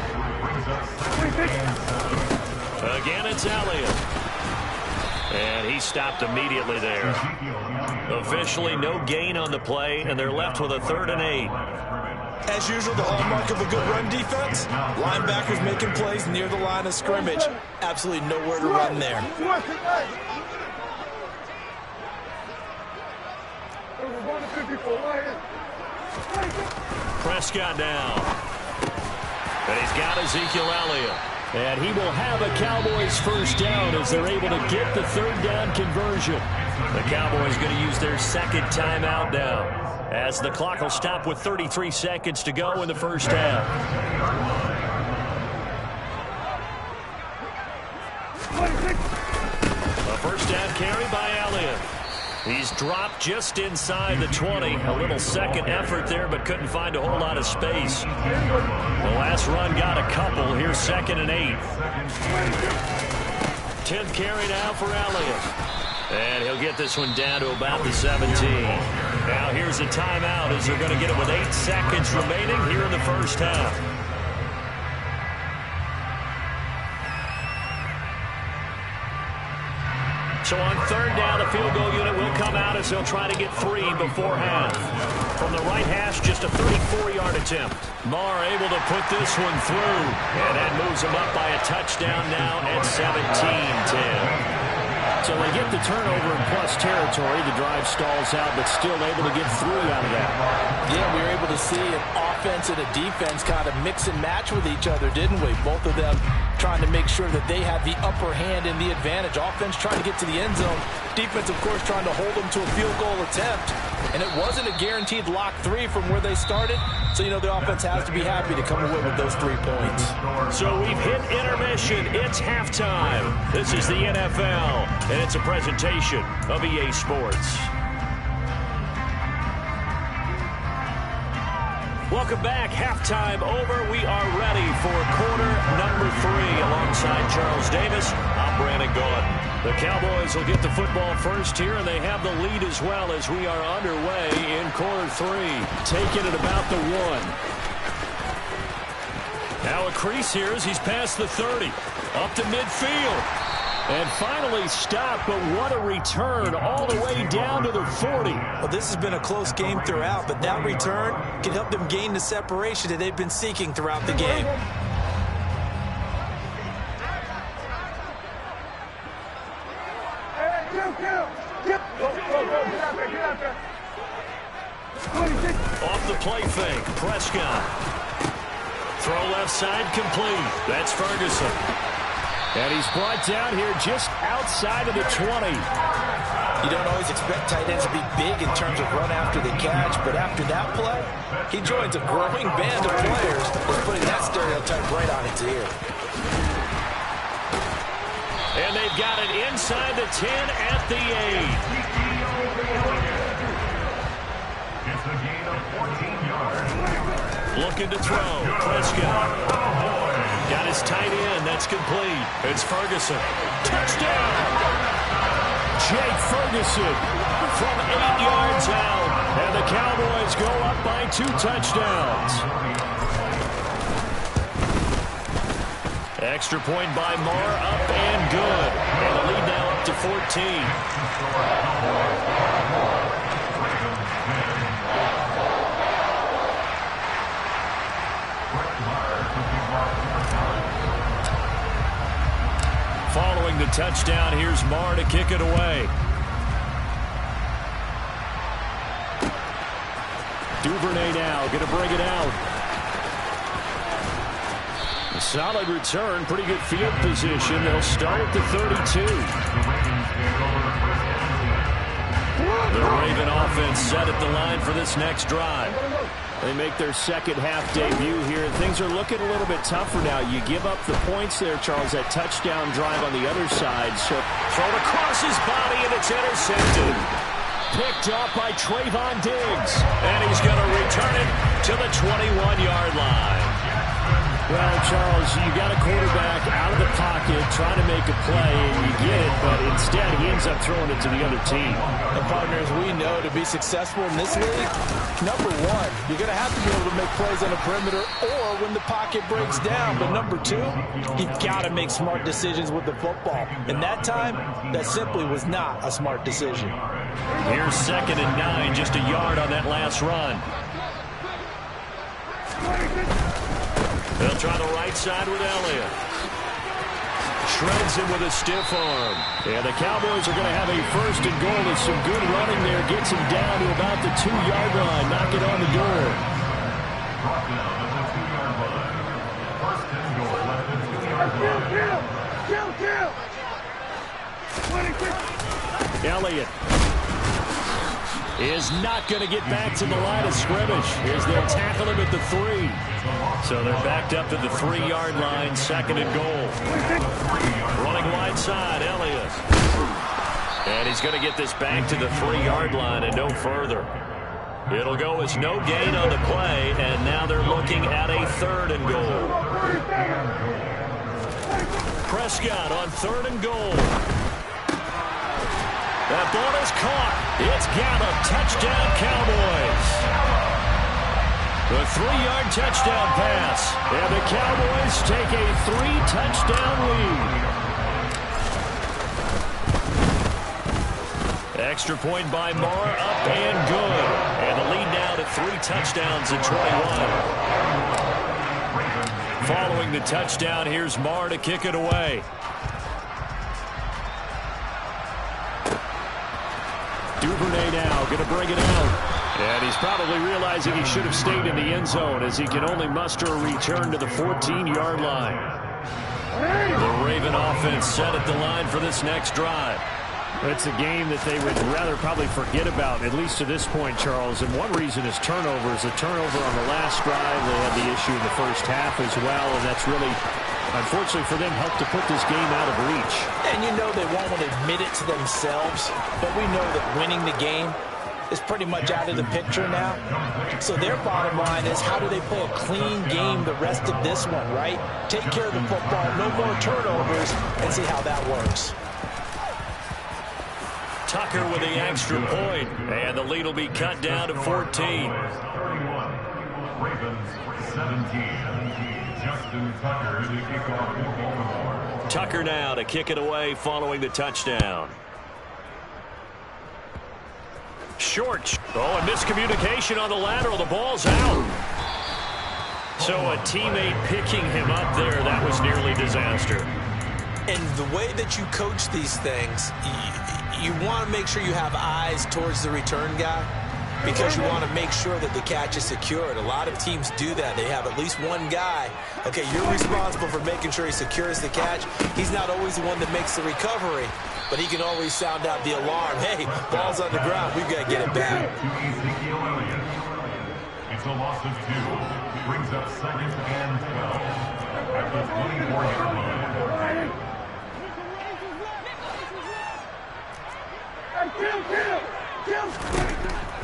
Speaker 1: Again, it's Elliott. And he stopped immediately there. Officially no gain on the play, and they're left with a 3rd and 8.
Speaker 2: As usual, the hallmark of a good run defense, linebackers making plays near the line of scrimmage. Absolutely nowhere to run there.
Speaker 1: Prescott down. And he's got Ezekiel Elliott.
Speaker 4: And he will have a Cowboys first down as they're able to get the 3rd down conversion.
Speaker 1: The Cowboys going to use their 2nd timeout now, as the clock will stop with 33 seconds to go in the first half. A first down carry by Elliott. He's dropped just inside the 20. A little second effort there, but couldn't find a whole lot of space. The last run got a couple. Here's 2nd and 8. 10th carry now for Elliott. And he'll get this one down to about the 17. Now here's a timeout as they're going to get it with 8 seconds remaining here in the first half. So on 3rd down, the field goal unit will come out as they'll try to get 3 before half. From the right hash, just a 34-yard attempt. Marr able to put this one through. And that moves him up by a touchdown now at 17-10.
Speaker 4: So they get the turnover in plus territory. The drive stalls out, but still able to get 3 out of that.
Speaker 2: Yeah, we were able to see an offense and a defense kind of mix and match with each other, didn't we? Both of them trying to make sure that they have the upper hand and the advantage. Offense trying to get to the end zone. Defense, of course, trying to hold them to a field goal attempt. And it wasn't a guaranteed lock 3 from where they started. So, you know, the offense has to be happy to come away with those 3 points.
Speaker 1: So we've hit intermission. It's halftime. This is the NFL, and it's a presentation of EA Sports. Welcome back. Halftime over. We are ready for quarter number 3. Alongside Charles Davis, I'm Brandon Gordon. The Cowboys will get the football first here, and they have the lead as well as we are underway in quarter 3.
Speaker 4: Taking it about the 1.
Speaker 1: Now a crease here as he's past the 30. Up to midfield.
Speaker 4: And finally stopped, but what a return all the way down to the 40.
Speaker 2: Well, this has been a close game throughout, but that return can help them gain the separation that they've been seeking throughout the game.
Speaker 1: Off the play fake, Prescott. Throw left side complete. That's Ferguson.
Speaker 4: And he's brought down here just outside of the 20.
Speaker 2: You don't always expect tight ends to be big in terms of run after the catch, but after that play, he joins a growing band of players that's putting that stereotype right on its ear.
Speaker 1: And they've got it inside the 10 at the 8.
Speaker 3: It's a gain of 14 yards.
Speaker 1: Looking to throw. Prescott. Got his tight end. That's complete. It's Ferguson. Touchdown!
Speaker 4: Jake Ferguson
Speaker 1: from 8 yards out. And the Cowboys go up by 2 touchdowns. Extra point by Marr, up and good. And the lead now up to 14. Following the touchdown, here's Marr to kick it away.
Speaker 4: Duvernay now going to bring it out. Solid return, pretty good field position. They'll start at the 32. The Raven offense set at the line for this next drive. They make their second half debut here. Things are looking a little bit tougher now. You give up the points there, Charles, that touchdown drive on the other side. So
Speaker 1: thrown across his body, and it's intercepted. Picked up by Trayvon Diggs. And he's going to return it to the 21-yard line.
Speaker 4: Well, Charles, you got a quarterback out of the pocket trying to make a play, and you get it, but instead he ends up throwing it to the other team.
Speaker 2: And partners, we know to be successful in this league, number one, you're going to have to be able to make plays on the perimeter or when the pocket breaks down. But number two, you've got to make smart decisions with the football. And that time, that simply was not a smart decision.
Speaker 1: Here's 2nd and 9, just a yard on that last run. They'll try the right side with Elliott. Shreds him with a stiff arm.
Speaker 4: And the Cowboys are going to have a 1st and goal. There's some good running there. Gets him down to about the 2-yard line. Knock it on the door.
Speaker 3: Brought down at the 2-yard line. 1st and goal at the 2-yard line.
Speaker 4: Elliott is not going to get back to the line of scrimmage. Here's they'll tackle him at the 3.
Speaker 1: So they're backed up to the 3-yard line, 2nd and goal. Running wide side, Elliott. And he's going to get this back to the 3-yard line and no further. It'll go as no gain on the play, and now they're looking at a 3rd and goal. Prescott on 3rd and goal. That ball is caught. It's Gallup. Touchdown, Cowboys. The 3-yard touchdown pass. And the Cowboys take a 3-touchdown lead. Extra point by Moore, up and good. And the lead now to 3 touchdowns at 21. Following the touchdown, here's Moore to kick it away.
Speaker 4: Duvernay now going to bring it out. And he's probably realizing he should have stayed in the end zone as he can only muster a return to the 14-yard line. The Raven offense set at the line for this next drive. It's a game that they would rather probably forget about, at least to this point, Charles. And one reason is turnovers. A turnover on the last drive. They had the issue in the first half as well, and that's really, unfortunately for them, helped to put this game out of reach.
Speaker 2: And you know they won't want to admit it to themselves, but we know that winning the game is pretty much out of the picture now. So their bottom line is, how do they play a clean game the rest of this one, right? Take care of the football, no more turnovers, and see how that works.
Speaker 1: Tucker with the extra point, and the lead will be cut down to 14.
Speaker 3: 31. Ravens 17. Justin Tucker to kick off for Baltimore.
Speaker 1: Tucker now to kick it away following the touchdown. Short. Oh, and miscommunication on the lateral. The ball's out. So a teammate picking him up there, that was nearly disaster.
Speaker 2: And the way that you coach these things, you want to make sure you have eyes towards the return guy because you want to make sure that the catch is secured. A lot of teams do that. They have at least one guy. Okay, you're responsible for making sure he secures the catch. He's not always the one that makes the recovery, but he can always sound out the alarm. Hey, ball's on the ground. We've got to get it back.
Speaker 3: It's a loss of 2. Brings up 2nd and 12 at the 24-yard line.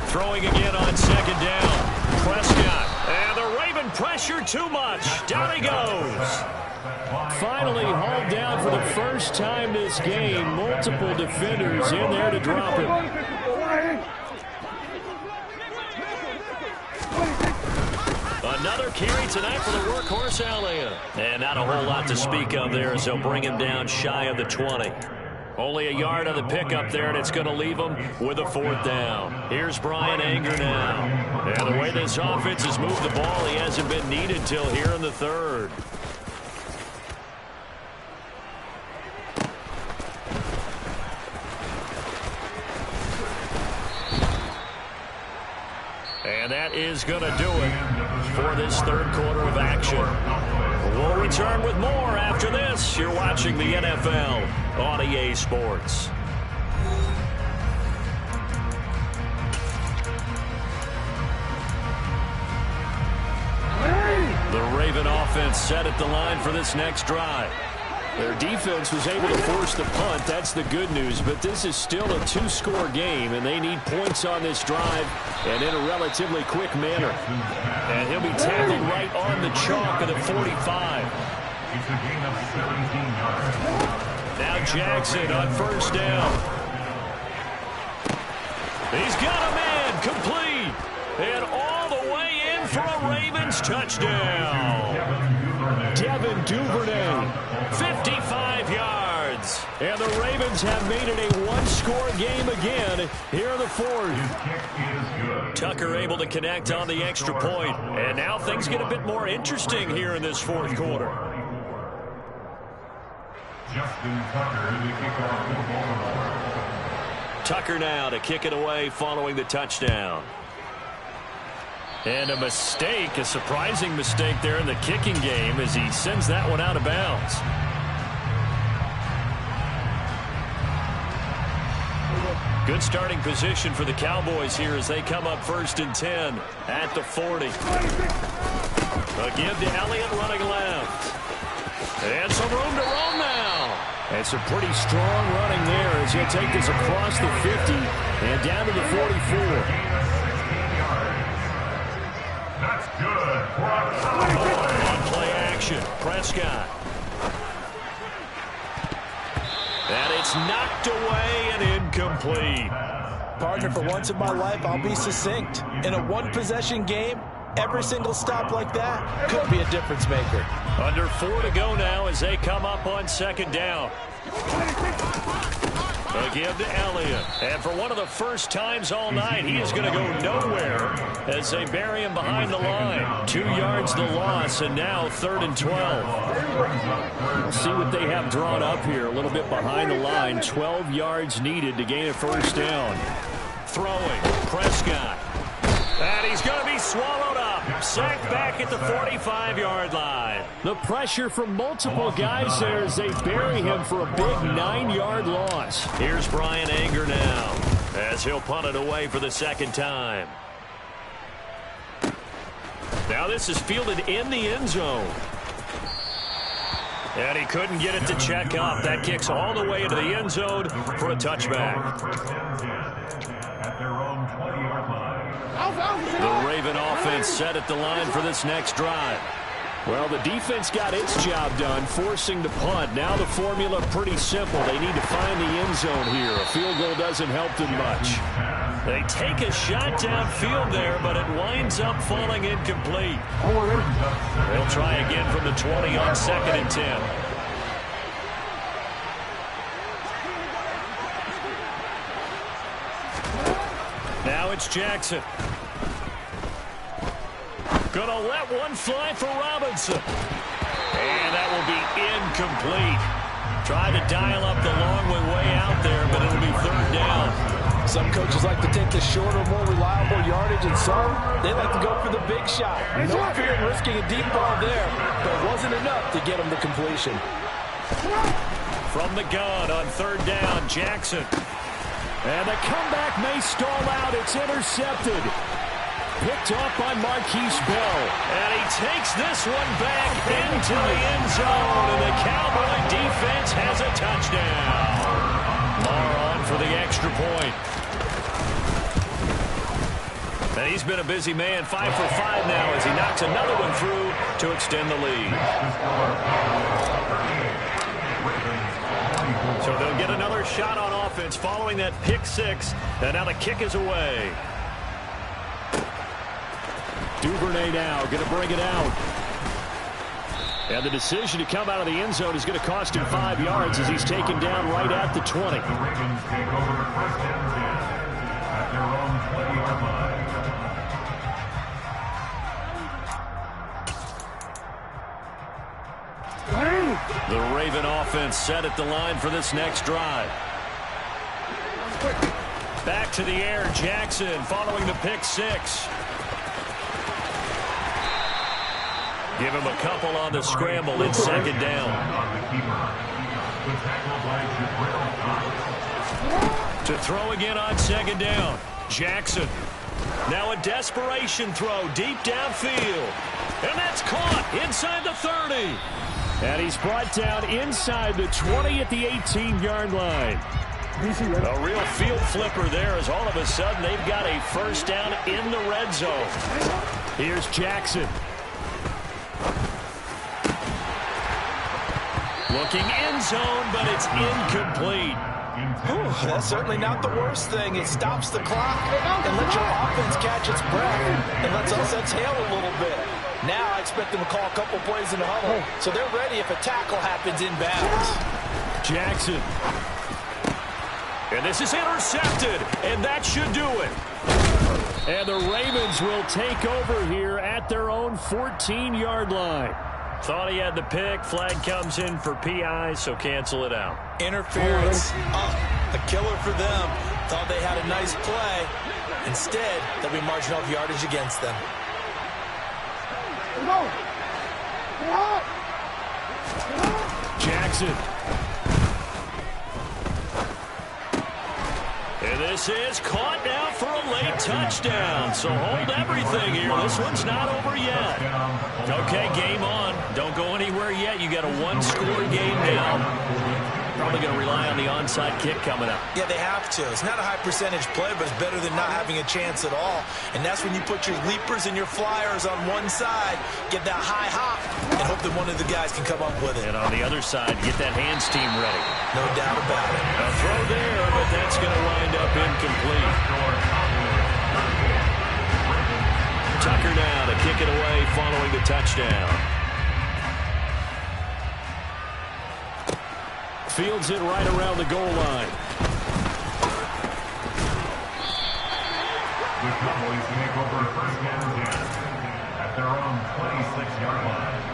Speaker 1: Throwing again on 2nd down. Prescott. And the Raven pressure too much. Down he goes.
Speaker 4: Finally hauled down for the first time this game. Multiple defenders in there to drop him.
Speaker 1: Another carry tonight for the workhorse Elliott. And not a whole lot to speak of there as they'll bring him down shy of the 20. Only a yard on the pickup there, and it's going to leave him with a 4th down. Here's Brian Anger now. And the way this offense has moved the ball, he hasn't been needed till here in the 3rd. And that is going to do it for this 3rd quarter of action. We'll return with more after this. You're watching the NFL on EA Sports. The Raven offense set at the line for this next drive.
Speaker 4: Their defense was able to force the punt. That's the good news. But this is still a two-score game, and they need points on this drive and in a relatively quick manner.
Speaker 1: And he'll be tackled right on the chalk of the 45.
Speaker 3: It's a gain of 17 yards.
Speaker 1: Now Jackson on first down. He's got a man complete. And all the way in for a Ravens touchdown.
Speaker 4: Devin Duvernay.
Speaker 1: 55 yards.
Speaker 4: And the Ravens have made it a one-score game again here in the fourth.
Speaker 3: His kick is good.
Speaker 1: Tucker able to connect on the extra point. And now things get a bit more interesting here in this fourth quarter.
Speaker 3: Justin Tucker, the kickoff for Baltimore.
Speaker 1: Tucker now to kick it away following the touchdown. And a mistake, a surprising mistake there in the kicking game as he sends that one out of bounds. Good starting position for the Cowboys here as they come up 1st and 10 at the 40. A give to Elliott running left. And some room to roam now.
Speaker 4: And some pretty strong running there as he'll take this across the 50 and down to the 44.
Speaker 3: That's good for a touchdown.
Speaker 1: On play action, Prescott. And it's knocked away and incomplete.
Speaker 2: Partner, for once in my life, I'll be succinct. In a one-possession game, every single stop like that could be a difference maker.
Speaker 1: Under 4 to go now as they come up on 2nd down. A give to Elliott. And for one of the first times all night, he is going to go nowhere as they bury him behind the line. 2 yards the loss, and now 3rd and 12.
Speaker 4: We'll see what they have drawn up here. A little bit behind the line. 12 yards needed to gain a first down.
Speaker 1: Throwing, Prescott. And he's going to be swallowed up. Sacked back at the 45-yard line.
Speaker 4: The pressure from multiple guys there as they bury him for a big 9-yard loss.
Speaker 1: Here's Brian Anger now as he'll punt it away for the 2nd time. Now this is fielded in the end zone. And he couldn't get it to check up. That kicks all the way into the end zone for a touchback.
Speaker 3: At their own 20-yard line.
Speaker 1: The Raven offense set at the line for this next drive.
Speaker 4: Well, the defense got its job done, forcing the punt. Now the formula pretty simple. They need to find the end zone here. A field goal doesn't help them much.
Speaker 1: They take a shot downfield there, but it winds up falling incomplete. They'll try again from the 20 on 2nd and 10. Now it's Jackson. Gonna let one fly for Robinson. And that will be incomplete. Tried to dial up the long way out there, but it'll be 3rd down.
Speaker 2: Some coaches like to take the shorter, more reliable yardage, and some, they like to go for the big shot. No fear in risking a deep ball there, but it wasn't enough to get him to completion.
Speaker 1: From the gun on 3rd down, Jackson.
Speaker 4: And the comeback may stall out. It's intercepted. Picked off by Marquise Bell.
Speaker 1: And he takes this one back into the end zone. And the Cowboy defense has a touchdown. Lamar on for the extra point. And he's been a busy man. 5 for 5 now as he knocks another one through to extend the lead. So they'll get another shot on offense following that pick 6. And now the kick is away.
Speaker 4: Duvernay now going to bring it out. And the decision to come out of the end zone is going to cost him 5 yards as he's taken down right at the 20.
Speaker 3: The Ravens take over 1st and 10 at their own 20-yard line.
Speaker 1: The Raven offense set at the line for this next drive. Back to the air, Jackson following the pick 6. Give him a couple on the scramble. It's second down. To throw again on second down. Jackson. Now a desperation throw deep downfield. And that's caught inside the 30.
Speaker 4: And he's brought down inside the 20 at the 18-yard line.
Speaker 1: A real field flipper there as all of a sudden they've got a first down in the red zone.
Speaker 4: Here's Jackson.
Speaker 1: Looking end zone, but it's incomplete.
Speaker 2: Whew, that's certainly not the worst thing. It stops the clock and lets your offense catch its breath and lets us exhale a little bit. Now I expect them to call a couple plays in the huddle, so they're ready if a tackle happens inbounds.
Speaker 4: Jackson.
Speaker 1: And this is intercepted, and that should do it.
Speaker 4: And the Ravens will take over here at their own 14-yard line.
Speaker 1: Thought he had the pick. Flag comes in for PI, so cancel it out.
Speaker 2: Interference. A killer for them. Thought they had a nice play. Instead, there'll be marginal yardage against them.
Speaker 4: Jackson.
Speaker 1: And this is caught now for a late touchdown. So hold everything here. This one's not over yet. Okay, game on. Don't go anywhere yet. You got a one-score game now. Probably going to rely on the onside kick coming up.
Speaker 2: Yeah, they have to. It's not a high percentage play, but it's better than not having a chance at all. And that's when you put your leapers and your flyers on one side, get that high hop, and hope that one of the guys can come up with it.
Speaker 1: And on the other side, get that hands team ready.
Speaker 2: No doubt about it.
Speaker 1: A throw there, but that's going to wind up incomplete. Tucker now to kick it away following the touchdown.
Speaker 4: Fields it right around the goal line.
Speaker 3: The Cowboys take over first down 10 at their own 26-yard line.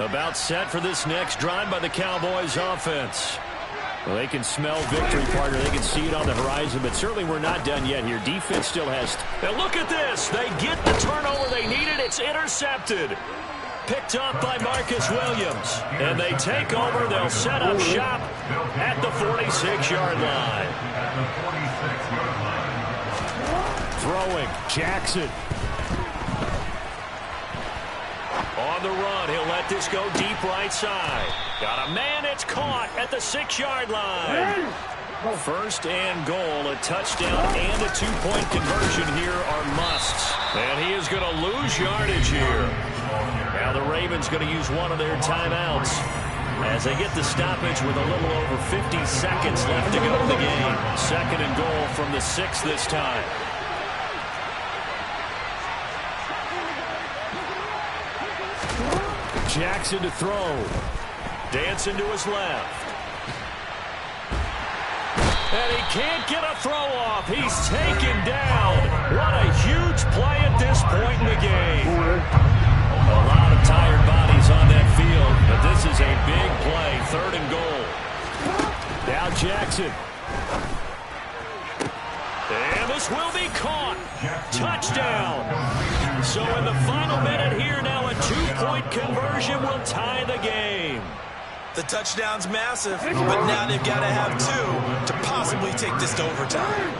Speaker 1: About set for this next drive by the Cowboys offense.
Speaker 4: Well, they can smell victory, partner. They can see it on the horizon, but certainly we're not done yet here. Defense still has...
Speaker 1: And look at this. They get the turnover they needed. It's intercepted. Picked up by Marcus Williams. And they take over. They'll set up shop at the 46-yard line.
Speaker 4: Throwing. Jackson.
Speaker 1: On the run. He'll let this go deep right side. Got a man. It's caught at the 6-yard line. First and goal. A touchdown and a two-point conversion here are musts. And he is going to lose yardage here. Now the Ravens going to use one of their timeouts as they get the stoppage with a little over 50 seconds left to go in the game. Second and goal from the 6 this time.
Speaker 4: Jackson to throw.
Speaker 1: Dancing to his left. And he can't get a throw off. He's taken down. What a huge play at this point in the game. A lot of tired bodies on that field, but this is a big play. Third and goal.
Speaker 4: Now Jackson.
Speaker 1: And this will be caught. Touchdown. So in the final minute here, now a two-point conversion will tie the game.
Speaker 2: The touchdown's massive, but now they've got to have two to possibly take this to overtime.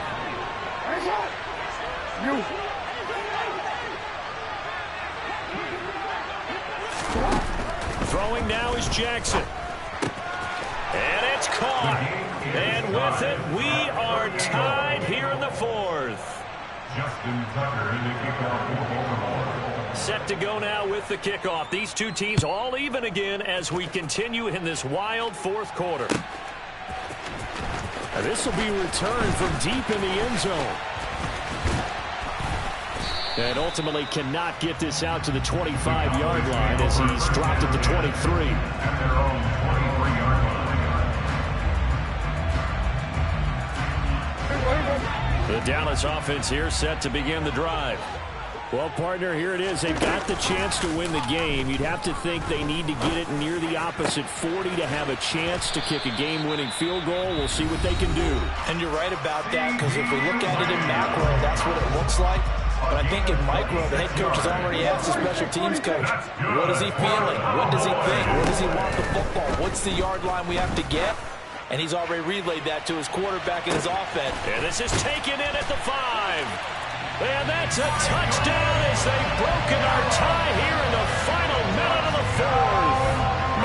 Speaker 1: Throwing now is Jackson. And it's caught. And with it, we are tied here in the fourth.
Speaker 3: Justin Tucker in the kickoff for Baltimore.
Speaker 1: Set to go now with the kickoff. These two teams all even again as we continue in this wild fourth quarter.
Speaker 4: And this will be returned from deep in the end zone. And ultimately cannot get this out to the 25-yard line as he's dropped at the 23.
Speaker 3: At their own 23-yard line.
Speaker 1: The Dallas offense here set to begin the drive.
Speaker 4: Well, partner, here it is. They've got the chance to win the game. You'd have to think they need to get it near the opposite 40 to have a chance to kick a game-winning field goal. We'll see what they can do.
Speaker 2: And you're right about that, because if we look at it in macro, that's what it looks like. But I think in micro, the head coach has already asked the special teams coach, what is he feeling? What does he think? What does he want the football? What's the yard line we have to get? And he's already relayed that to his quarterback and his offense.
Speaker 1: And this is taken in at the 5. And that's a touchdown as they've broken our tie here in the final minute of the 4th.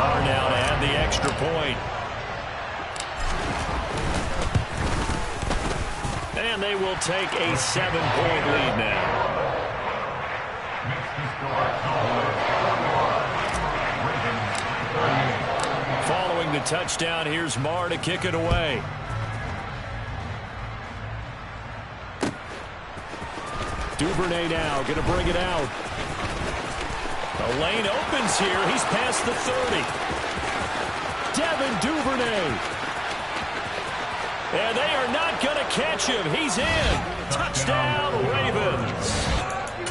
Speaker 1: Marr now to add the extra point. And they will take a 7-point lead now. Following the touchdown, here's Marr to kick it away. Duvernay now going to bring it out. The lane opens here. He's past the 30. Devin Duvernay. And they are not going to catch him. He's in. Touchdown, Ravens.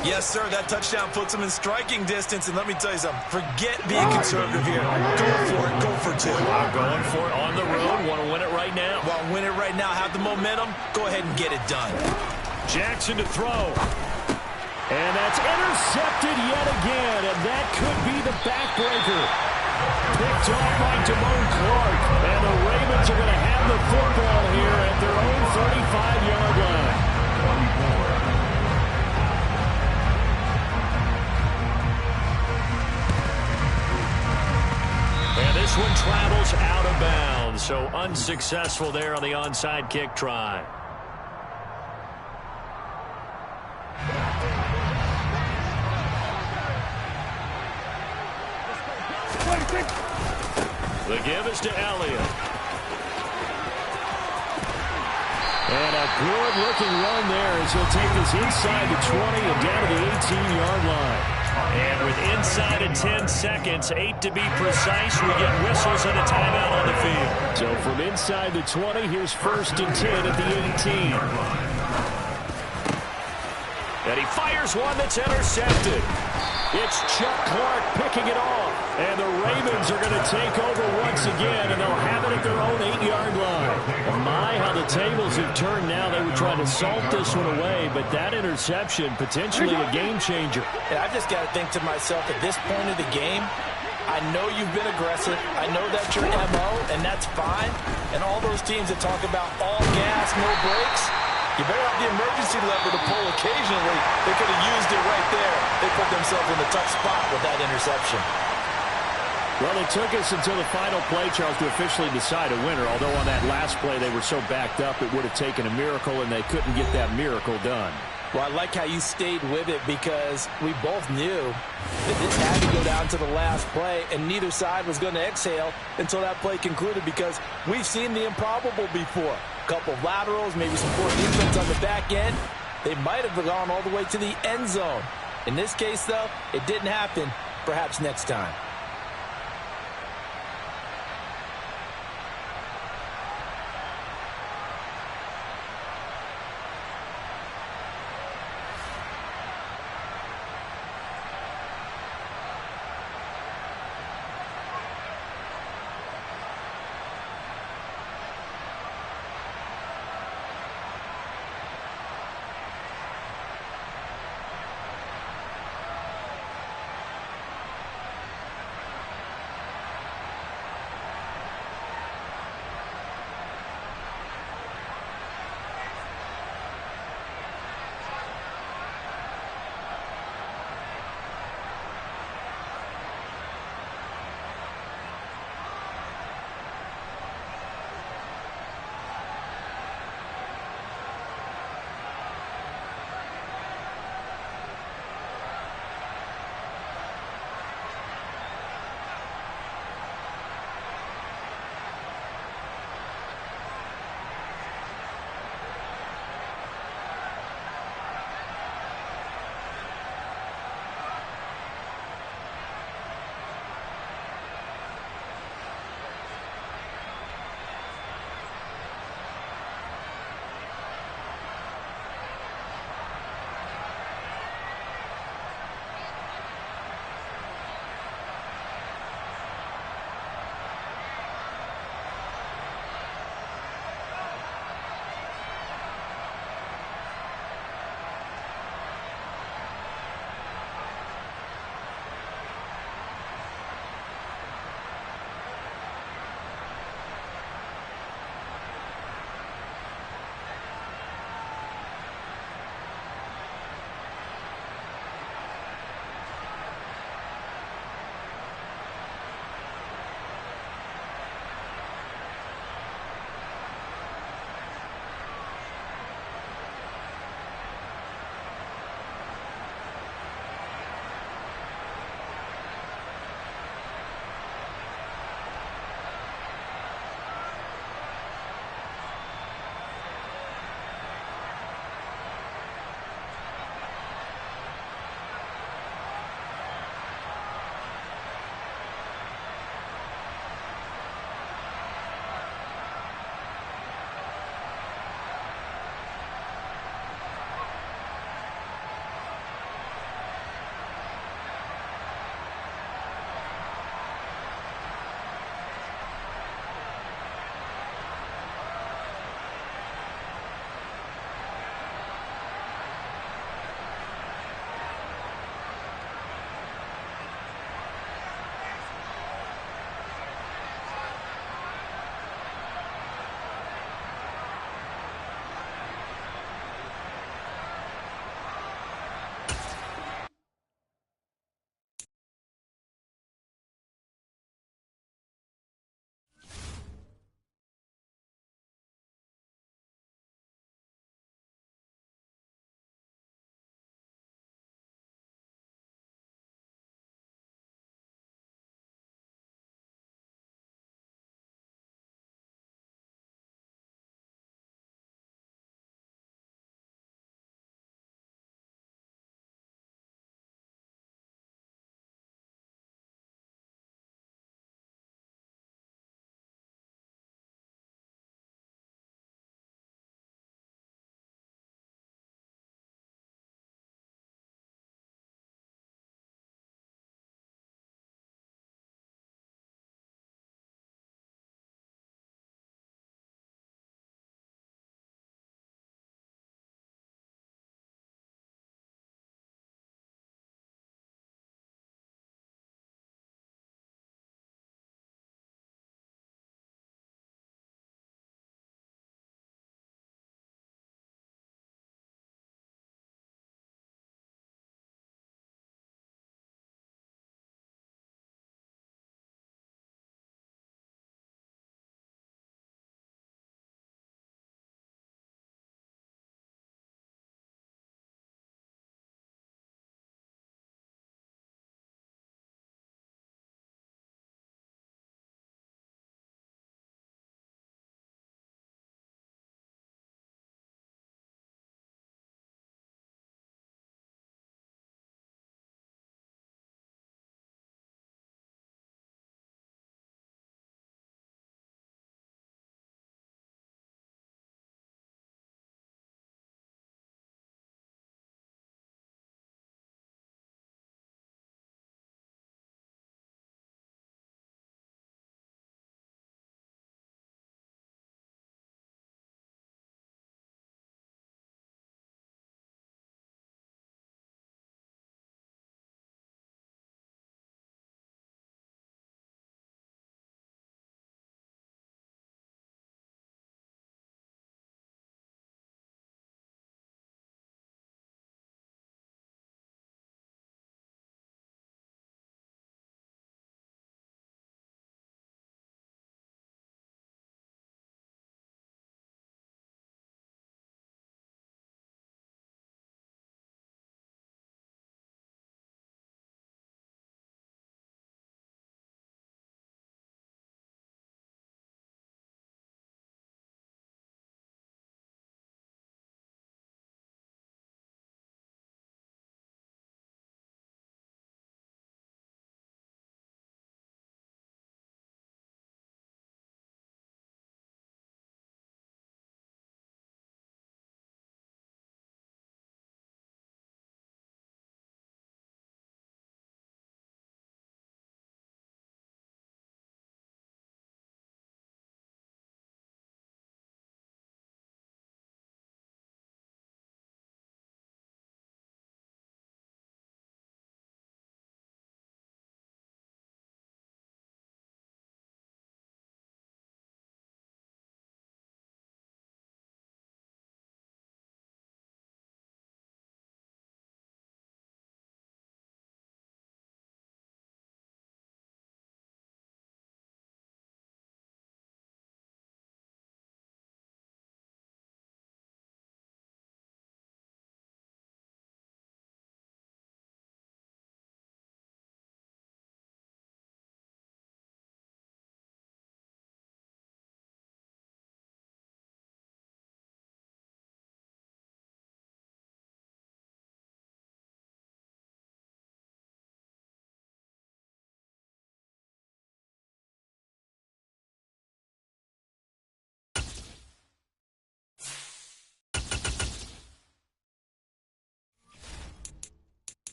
Speaker 2: Yes, sir, that touchdown puts him in striking distance. And let me tell you something. Forget being conservative here. Go for it. Go for 2.
Speaker 1: I'm going for it on the road. Want to win it right now?
Speaker 2: Well, win it right now. Have the momentum. Go ahead and get it done.
Speaker 1: Jackson to throw. And that's intercepted yet again. And that could be the backbreaker. Picked off by Damone Clark. And the Ravens are going to have the football here at their own 35-yard line. And this one travels out of bounds. So unsuccessful there on the onside kick try. The give is to Elliott. And a good-looking run there as he'll take this inside the 20 and down to the 18-yard line. And with inside of 10 seconds, 8 to be precise, we get whistles and a timeout on the field. So from inside the 20, here's 1st and 10 at the 18. And he fires one that's intercepted. It's Chuck Clark picking it off. And the Ravens are going to take over once again, and they'll have it at their own 8-yard line. And my, how the tables have turned now. They would try to salt this one away, but that interception, potentially a game changer.
Speaker 2: And I've just got to think to myself, at this point of the game, I know you've been aggressive. I know that's your MO, and that's fine. And all those teams that talk about all gas, no brakes, you better have the emergency lever to pull occasionally. They could have used it right there. They put themselves in a tough spot with that interception.
Speaker 1: Well, it took us until the final play, Charles, to officially decide a winner. Although on that last play they were so backed up, it would have taken a miracle, and they couldn't get that miracle done.
Speaker 2: Well, I like how you stayed with it because we both knew that this had to go down to the last play, and neither side was going to exhale until that play concluded because we've seen the improbable before. A couple of laterals, maybe some poor defense on the back end. They might have gone all the way to the end zone. In this case, though, it didn't happen. Perhaps next time.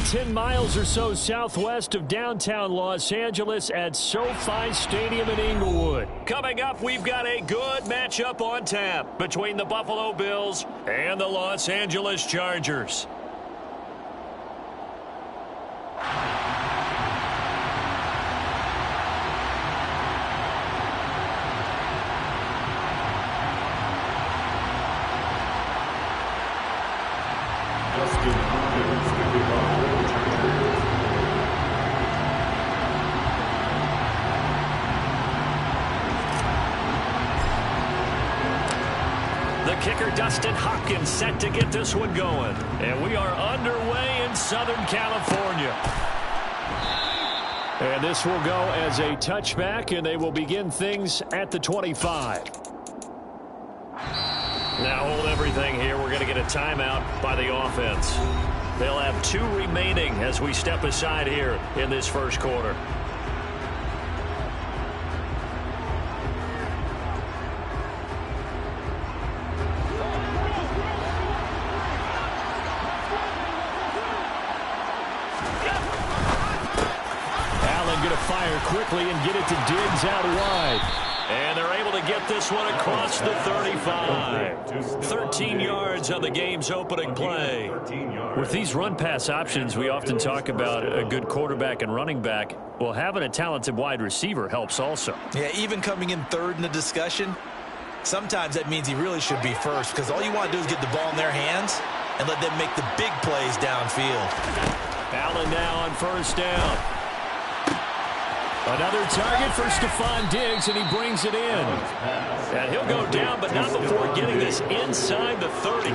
Speaker 4: 10 miles or so southwest of downtown Los Angeles at SoFi Stadium in Inglewood.
Speaker 1: Coming up, we've got a good matchup on tap between the Buffalo Bills and the Los Angeles Chargers. The kicker, Dustin Hopkins, set to get this one going. And we are underway in Southern California.
Speaker 4: And this will go as a touchback, and they will begin things at the 25.
Speaker 1: Now hold everything here. We're going to get a timeout by the offense. They'll have 2 remaining as we step aside here in this first quarter.
Speaker 4: Allen going to fire quickly and get it to Diggs out wide.
Speaker 1: And they're able to get this one across the 35. 13 yards on the game's opening play.
Speaker 4: With these run-pass options, we often talk about a good quarterback and running back. Well, having a talented wide receiver helps also.
Speaker 2: Yeah, even coming in third in the discussion, sometimes that means he really should be first, because all you want to do is get the ball in their hands and let them make the big plays downfield.
Speaker 1: Allen now on first down.
Speaker 4: Another target for Stephon Diggs, and he brings it in.
Speaker 1: And he'll go down, but not before getting this inside the 30.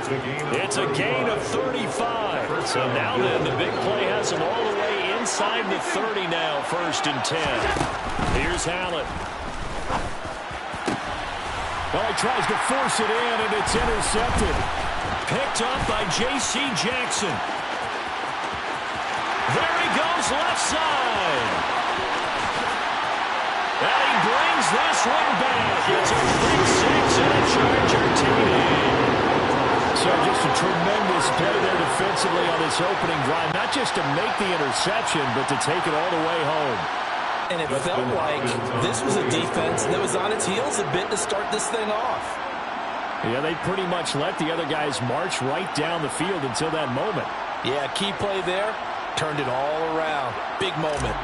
Speaker 1: It's a gain of 35. So now then, the big play has him all the way inside the 30 now, 1st and 10. Here's Allen.
Speaker 4: Well, he tries to force it in, and it's intercepted.
Speaker 1: Picked up by J.C. Jackson. There he goes, left side. And he brings this one back. It's a big 6 and a Charger TD.
Speaker 4: So just a tremendous play there defensively on this opening drive. Not just to make the interception, but to take it all the way home.
Speaker 2: And it felt like this was a defense that was on its heels a bit to start this thing off.
Speaker 4: Yeah, they pretty much let the other guys march right down the field until that moment.
Speaker 2: Yeah, key play there. Turned it all around. Big moment.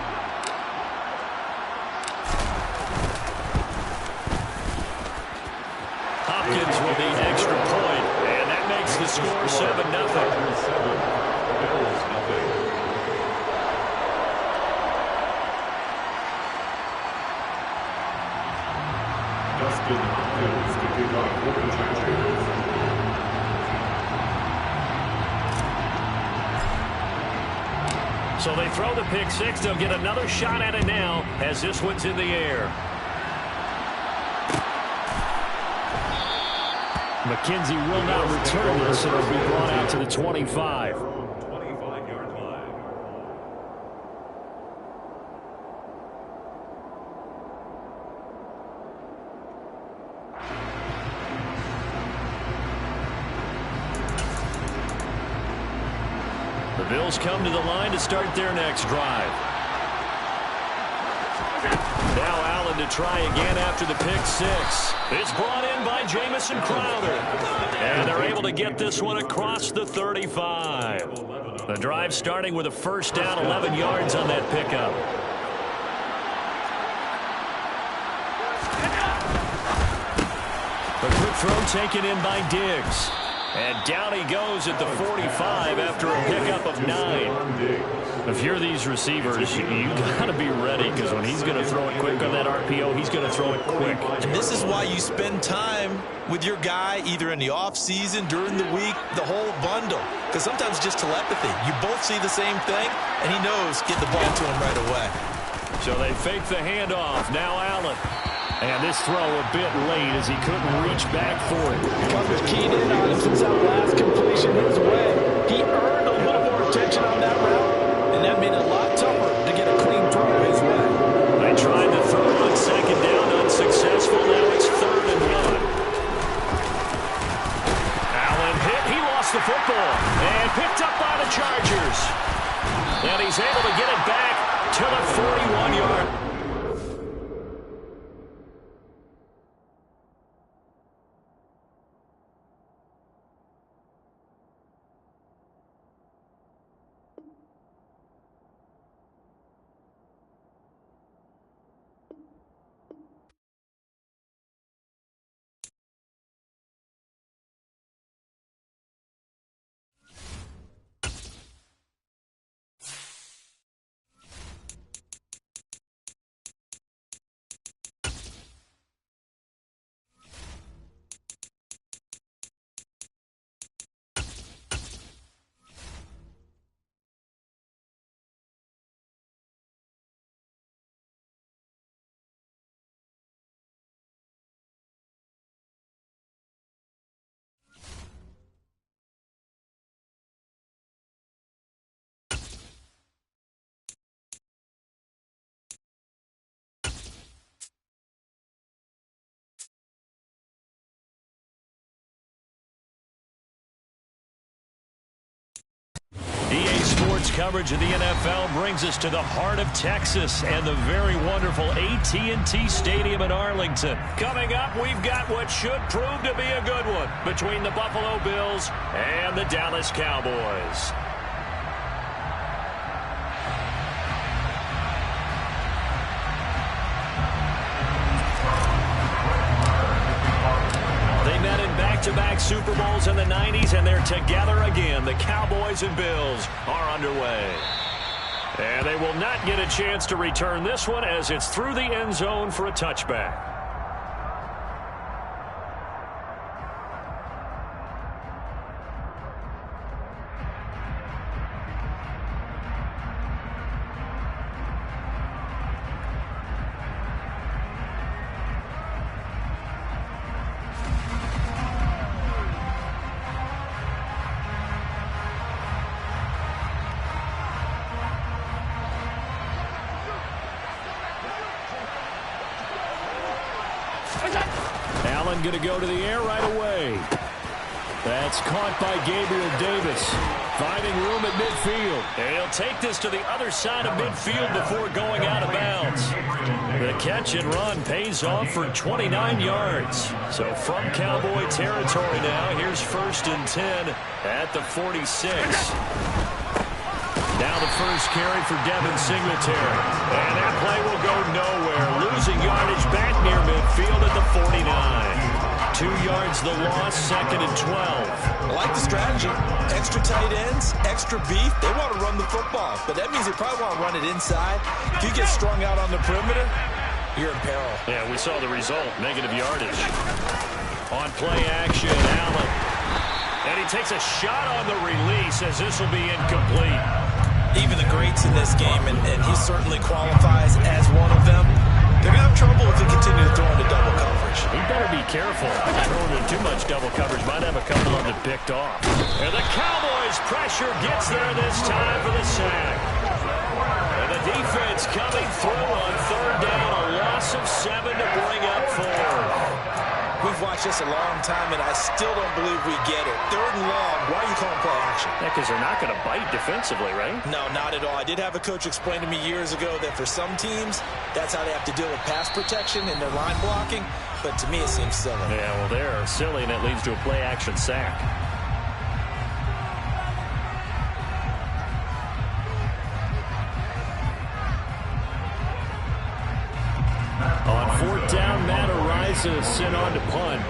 Speaker 1: Hopkins with the extra point, and that makes the score 7-0.
Speaker 3: Dustin Hopkins to kick off for the Chargers.
Speaker 1: So they throw the pick 6. They'll get another shot at it now as this one's in the air.
Speaker 4: McKenzie will not return this, and it'll be brought out to the 25.
Speaker 3: 25-yard line.
Speaker 1: The Bills come to the line to start their next drive. Now Allen to try again after the pick 6. It's brought in by Jamison Crowder. And they're able to get this one across the 35. The drive starting with a first down, 11 yards on that pickup. A quick throw taken in by Diggs. And down he goes at the 45 after a pickup of 9.
Speaker 4: If you're these receivers, you got to be ready, because when he's going to throw it quick on that RPO, he's going to throw it quick.
Speaker 2: And this is why you spend time with your guy either in the offseason, during the week, the whole bundle. Because sometimes just telepathy. You both see the same thing, and he knows get the ball to him right away.
Speaker 1: So they fake the handoff. Now Allen.
Speaker 4: And this throw a bit late as he couldn't reach back for it.
Speaker 2: Coverage keyed in on him since that last completion his way. He earned a little more attention on that route, and that made it a lot tougher to get a clean throw his way.
Speaker 1: They tried to throw on second down, unsuccessful. Now it's 3rd and 1. Allen hit. He lost the football and picked up by the Chargers. And he's able to get it back to the 41-yard. EA Sports coverage of the NFL brings us to the heart of Texas and the very wonderful AT&T Stadium in Arlington. Coming up, we've got what should prove to be a good one between the Buffalo Bills and the Dallas Cowboys. They met in back-to-back Super Bowls in the 90s, and they're together again. The Cowboys and Bills are underway. And they will not get a chance to return this one as it's through the end zone for a touchback. Allen going to go to the air right away. That's caught by Gabriel Davis. Finding room at midfield. And he'll take this to the other side of midfield before going out of bounds. The catch and run pays off for 29 yards. So from Cowboy territory now, here's 1st and 10 at the 46. Now the first carry for Devin Singletary. And that play will go nowhere. Losing yardage back near midfield at the 49. 2 yards the loss, 2nd and 12.
Speaker 2: I like the strategy. Extra tight ends, extra beef. They want to run the football, but that means they probably want to run it inside. If you get strung out on the perimeter, you're in peril.
Speaker 1: Yeah, we saw the result, negative yardage. On play action, Allen. And he takes a shot on the release as this will be incomplete.
Speaker 2: Even the greats in this game, and he certainly qualifies as one of them, they're going to have trouble if they continue to throw into double coverage.
Speaker 1: He better be careful. Throwing in too much double coverage might have a couple of them picked off. And the Cowboys' pressure gets there this time for the sack. And the defense coming through on 3rd down, a loss of 7 to bring up 4.
Speaker 2: We've watched this a long time, and I still don't believe we get it. 3rd and long, why are you calling play action?
Speaker 1: Yeah, because they're not going to bite defensively, right?
Speaker 2: No, not at all. I did have a coach explain to me years ago that for some teams, that's how they have to deal with pass protection and their line blocking. But to me, it seems silly.
Speaker 1: Yeah, well, they're silly, and it leads to a play action sack. On 4th down, Matt Ariza is sent on to punt.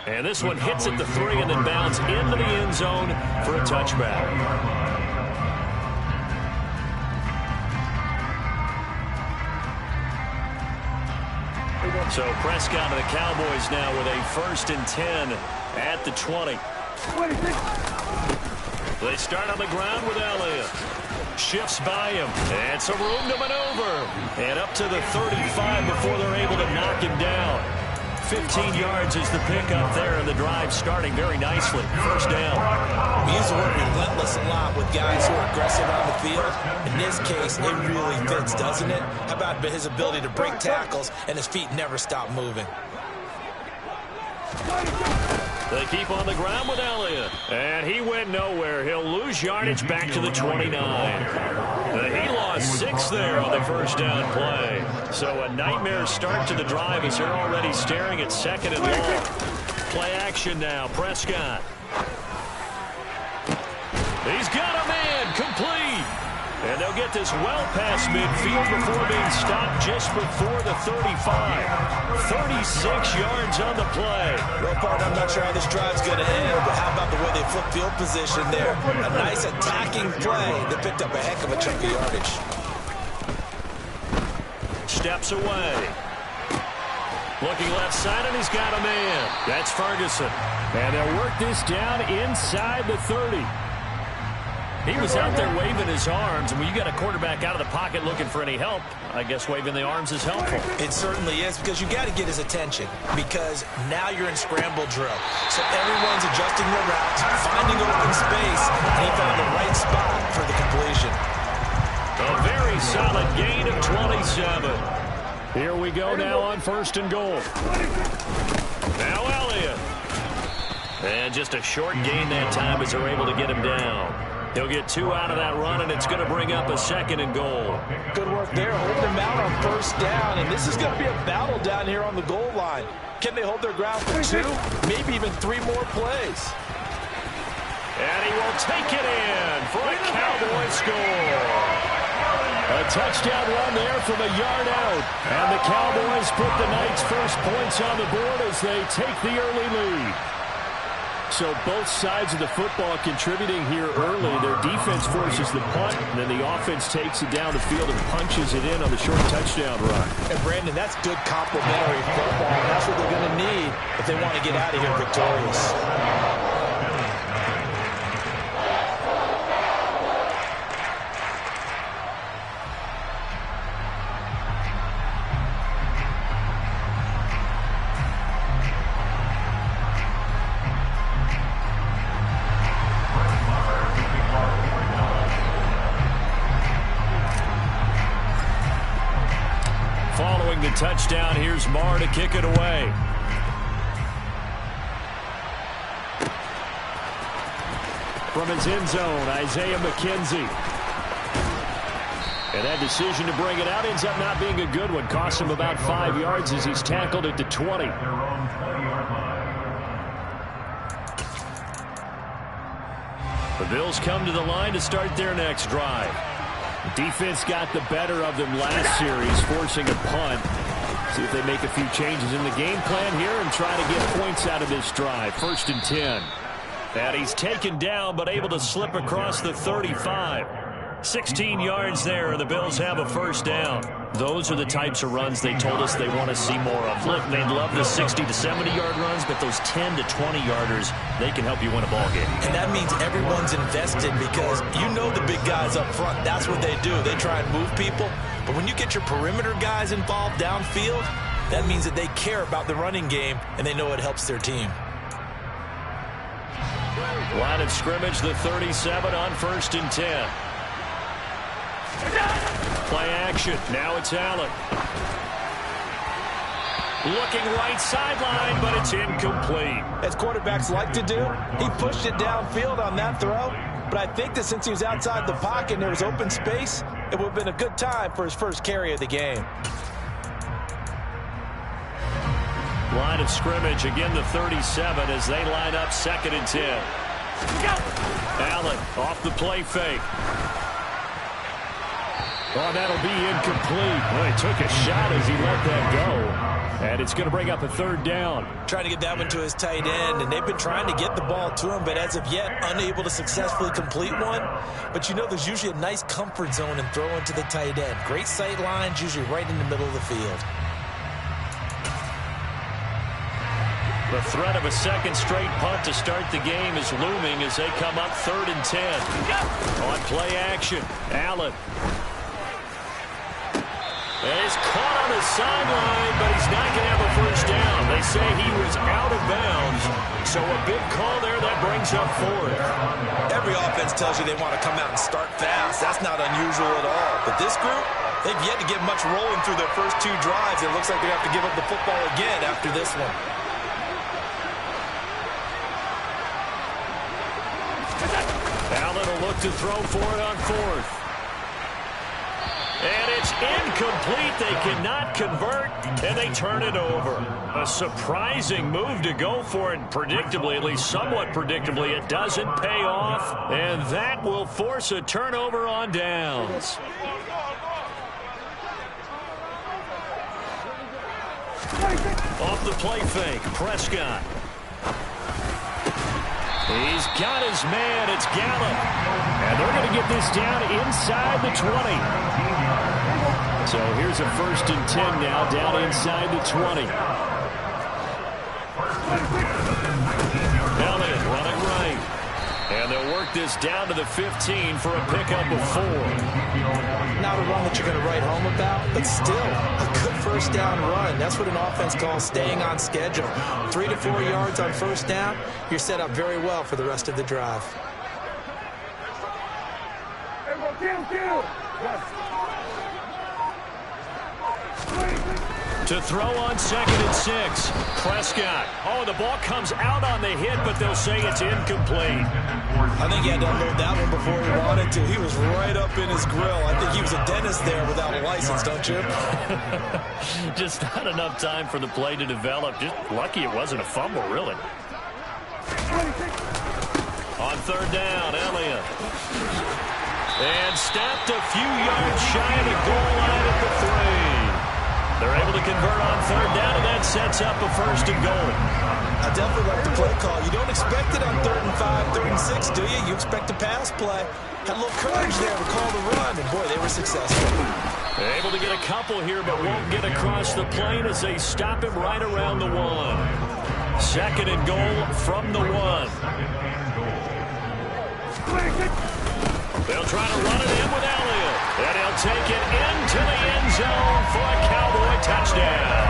Speaker 1: And this one hits at the 3 and then bounds into the end zone for a touchback. So Prescott and the Cowboys now with a 1st and 10 at the 20. They start on the ground with Elliott. Shifts by him. And some room to maneuver. And up to the 35 before they're able to knock him down. 15 yards is the pickup there, and the drive starting very nicely. First down.
Speaker 2: We use the word relentless a lot with guys who are aggressive on the field. In this case, it really fits, doesn't it? How about his ability to break tackles and his feet never stop moving?
Speaker 1: They keep on the ground with Elliott. And he went nowhere. He'll lose yardage back to the 29. He lost 6 there on the first down play. So a nightmare start to the drive as they're already staring at 2nd and long. Play action now. Prescott. He's got a man. Complete. And they'll get this well past midfield before being stopped just before the 35. 36 yards on the play.
Speaker 2: Well, partner, I'm not sure how this drive's going to end, but how about the way they flip field position there? A nice attacking play. They picked up a heck of a chunk of yardage.
Speaker 1: Steps away. Looking left side, and he's got a man. That's Ferguson.
Speaker 4: And they'll work this down inside the 30.
Speaker 1: He was out there waving his arms, and when you got a quarterback out of the pocket looking for any help, I guess waving the arms is helpful.
Speaker 2: It certainly is, because you got to get his attention, because now you're in scramble drill. So everyone's adjusting their routes, finding open space, and he found the right spot for the completion.
Speaker 1: A very solid gain of 27.
Speaker 4: Here we go now on 1st and goal.
Speaker 1: Now Elliott. And just a short gain that time as they're able to get him down. He'll get 2 out of that run, and it's going to bring up a 2nd and goal.
Speaker 2: Good work there, holding them out on 1st down, and this is going to be a battle down here on the goal line. Can they hold their ground for 2, maybe even 3 more plays?
Speaker 1: And he will take it in for a Cowboy score.
Speaker 4: A touchdown run there from a yard out. And the Cowboys put the Knights' first points on the board as they take the early lead. So both sides of the football contributing here early. Their defense forces the punt, and then the offense takes it down the field and punches it in on the short touchdown run.
Speaker 2: And, Brandon, that's good complementary football. And that's what they're going to need if they want to get out of here victorious.
Speaker 1: Following the touchdown, here's Marr to kick it away.
Speaker 4: From his end zone, Isaiah McKenzie. And that decision to bring it out ends up not being a good one. Cost him about 5 yards as he's tackled at the 20.
Speaker 1: The Bills come to the line to start their next drive.
Speaker 4: Defense got the better of them last series, forcing a punt. See if they make a few changes in the game plan here and try to get points out of this drive. 1st and 10.
Speaker 1: And he's taken down, but able to slip across the 35. 16 yards there, and the Bills have a 1st down. Those are the types of runs they told us they want to see more of. Look, they love the 60 to 70-yard runs, but those 10 to 20-yarders, they can help you win a ball game.
Speaker 2: And that means everyone's invested, because you know the big guys up front. That's what they do. They try and move people. But when you get your perimeter guys involved downfield, that means that they care about the running game, and they know it helps their team.
Speaker 1: Line of scrimmage, the 37 on 1st and 10. Play action. Now it's Allen. Looking right sideline, but it's incomplete.
Speaker 2: As quarterbacks like to do, he pushed it downfield on that throw. But I think that since he was outside the pocket and there was open space, it would have been a good time for his first carry of the game.
Speaker 1: Line of scrimmage, again the 37 as they line up 2nd and 10. Allen off the play fake.
Speaker 4: Oh, that'll be incomplete. Well, he took a shot as he let that go. And it's going to bring up a 3rd down.
Speaker 2: Trying to get that one to his tight end, and they've been trying to get the ball to him, but as of yet, unable to successfully complete one. But you know there's usually a nice comfort zone in throwing to the tight end. Great sight lines, usually right in the middle of the field.
Speaker 1: The threat of a 2nd straight punt to start the game is looming as they come up 3rd and 10. On play action, Allen. And he's caught on the sideline, but he's not going to have a 1st down. They say he was out of bounds, so a big call there that brings up fourth.
Speaker 2: Every offense tells you they want to come out and start fast. That's not unusual at all. But this group, they've yet to get much rolling through their first 2 drives. It looks like they have to give up the football again after this one.
Speaker 1: Allen will look to throw for it on fourth. And it's incomplete. They cannot convert, and they turn it over. A surprising move to go for it. Predictably, at least somewhat predictably, it doesn't pay off, and that will force a turnover on downs. Off the play fake, Prescott. He's got his man. It's Gallup. And they're going to get this down inside the 20. So here's a 1st and 10 now, down inside the 20. Elliott running right. And they'll work this down to the 15 for a pickup of 4.
Speaker 2: Not a run that you're going to write home about, but still a good first down run. That's what an offense calls staying on schedule. 3 to 4 yards on first down, you're set up very well for the rest of the drive.
Speaker 1: To throw on 2nd and 6. Prescott. Oh, the ball comes out on the hit, but they'll say it's incomplete.
Speaker 2: I think he had to unload that one before he wanted to. He was right up in his grill. I think he was a dentist there without a license, don't you?
Speaker 1: Just not enough time for the play to develop. Just lucky it wasn't a fumble, really. On 3rd down, Elliott. And stopped a few yards shy of the goal line at the 3. They're able to convert on 3rd down, and that sets up a 1st and goal.
Speaker 2: I definitely like the play call. You don't expect it on 3rd and 5, 3rd and 6, do you? You expect a pass play. Had a little courage there to call the run, and boy, they were successful.
Speaker 1: They're able to get a couple here, but won't get across the plane as they stop him right around the 1. 2nd and goal from the 1. They'll try to run it in with Elliott. And he'll take it into the end zone for a Cowboy touchdown.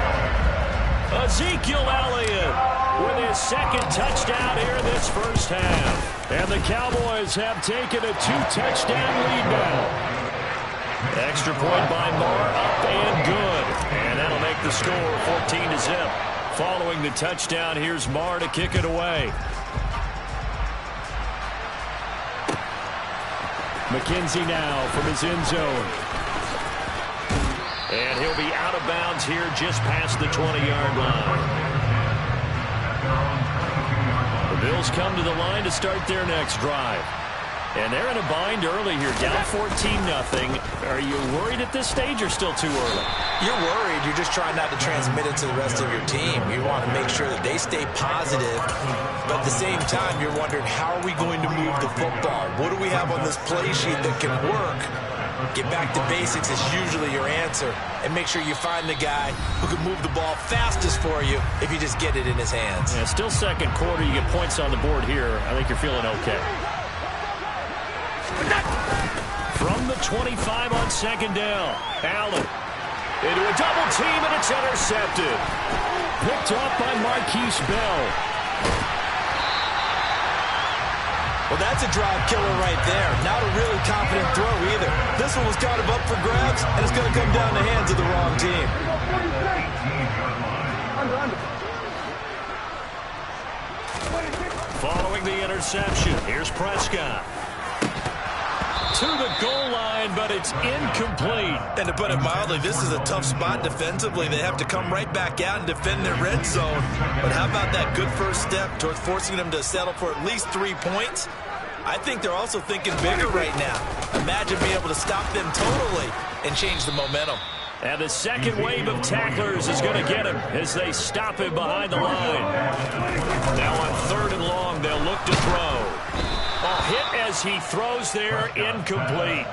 Speaker 1: Ezekiel Elliott with his 2nd touchdown here this first half. And the Cowboys have taken a 2-touchdown lead now. Extra point by Moore, up and good. And that'll make the score 14-0. Following the touchdown, here's Moore to kick it away. McKenzie now from his end zone. And he'll be out of bounds here just past the 20-yard line. The Bills come to the line to start their next drive. And they're in a bind early here, down 14-0. Are you worried at this stage or still too early?
Speaker 2: You're worried. You're just trying not to transmit it to the rest of your team. You want to make sure that they stay positive. But at the same time, you're wondering, how are we going to move the football? What do we have on this play sheet that can work? Get back to basics is usually your answer. And make sure you find the guy who can move the ball fastest for you if you just get it in his hands.
Speaker 1: Yeah, still 2nd quarter. You get points on the board here. I think you're feeling okay. From the 25 on 2nd down, Allen into a double team, and it's intercepted. Picked off by Marquise Bell.
Speaker 2: Well, that's a drive killer right there. Not a really confident throw either. This one was kind of up for grabs, and it's going to come down the hands of the wrong team.
Speaker 1: Following the interception, here's Prescott. To the goal line, but it's incomplete.
Speaker 2: And to put it mildly, this is a tough spot defensively. They have to come right back out and defend their red zone. But how about that good first step towards forcing them to settle for at least 3 points? I think they're also thinking bigger right now. Imagine being able to stop them totally and change the momentum.
Speaker 1: And the second wave of tacklers is going to get him as they stop him behind the line. Now on 3rd and long, they'll look to throw. A hit as he throws there, incomplete.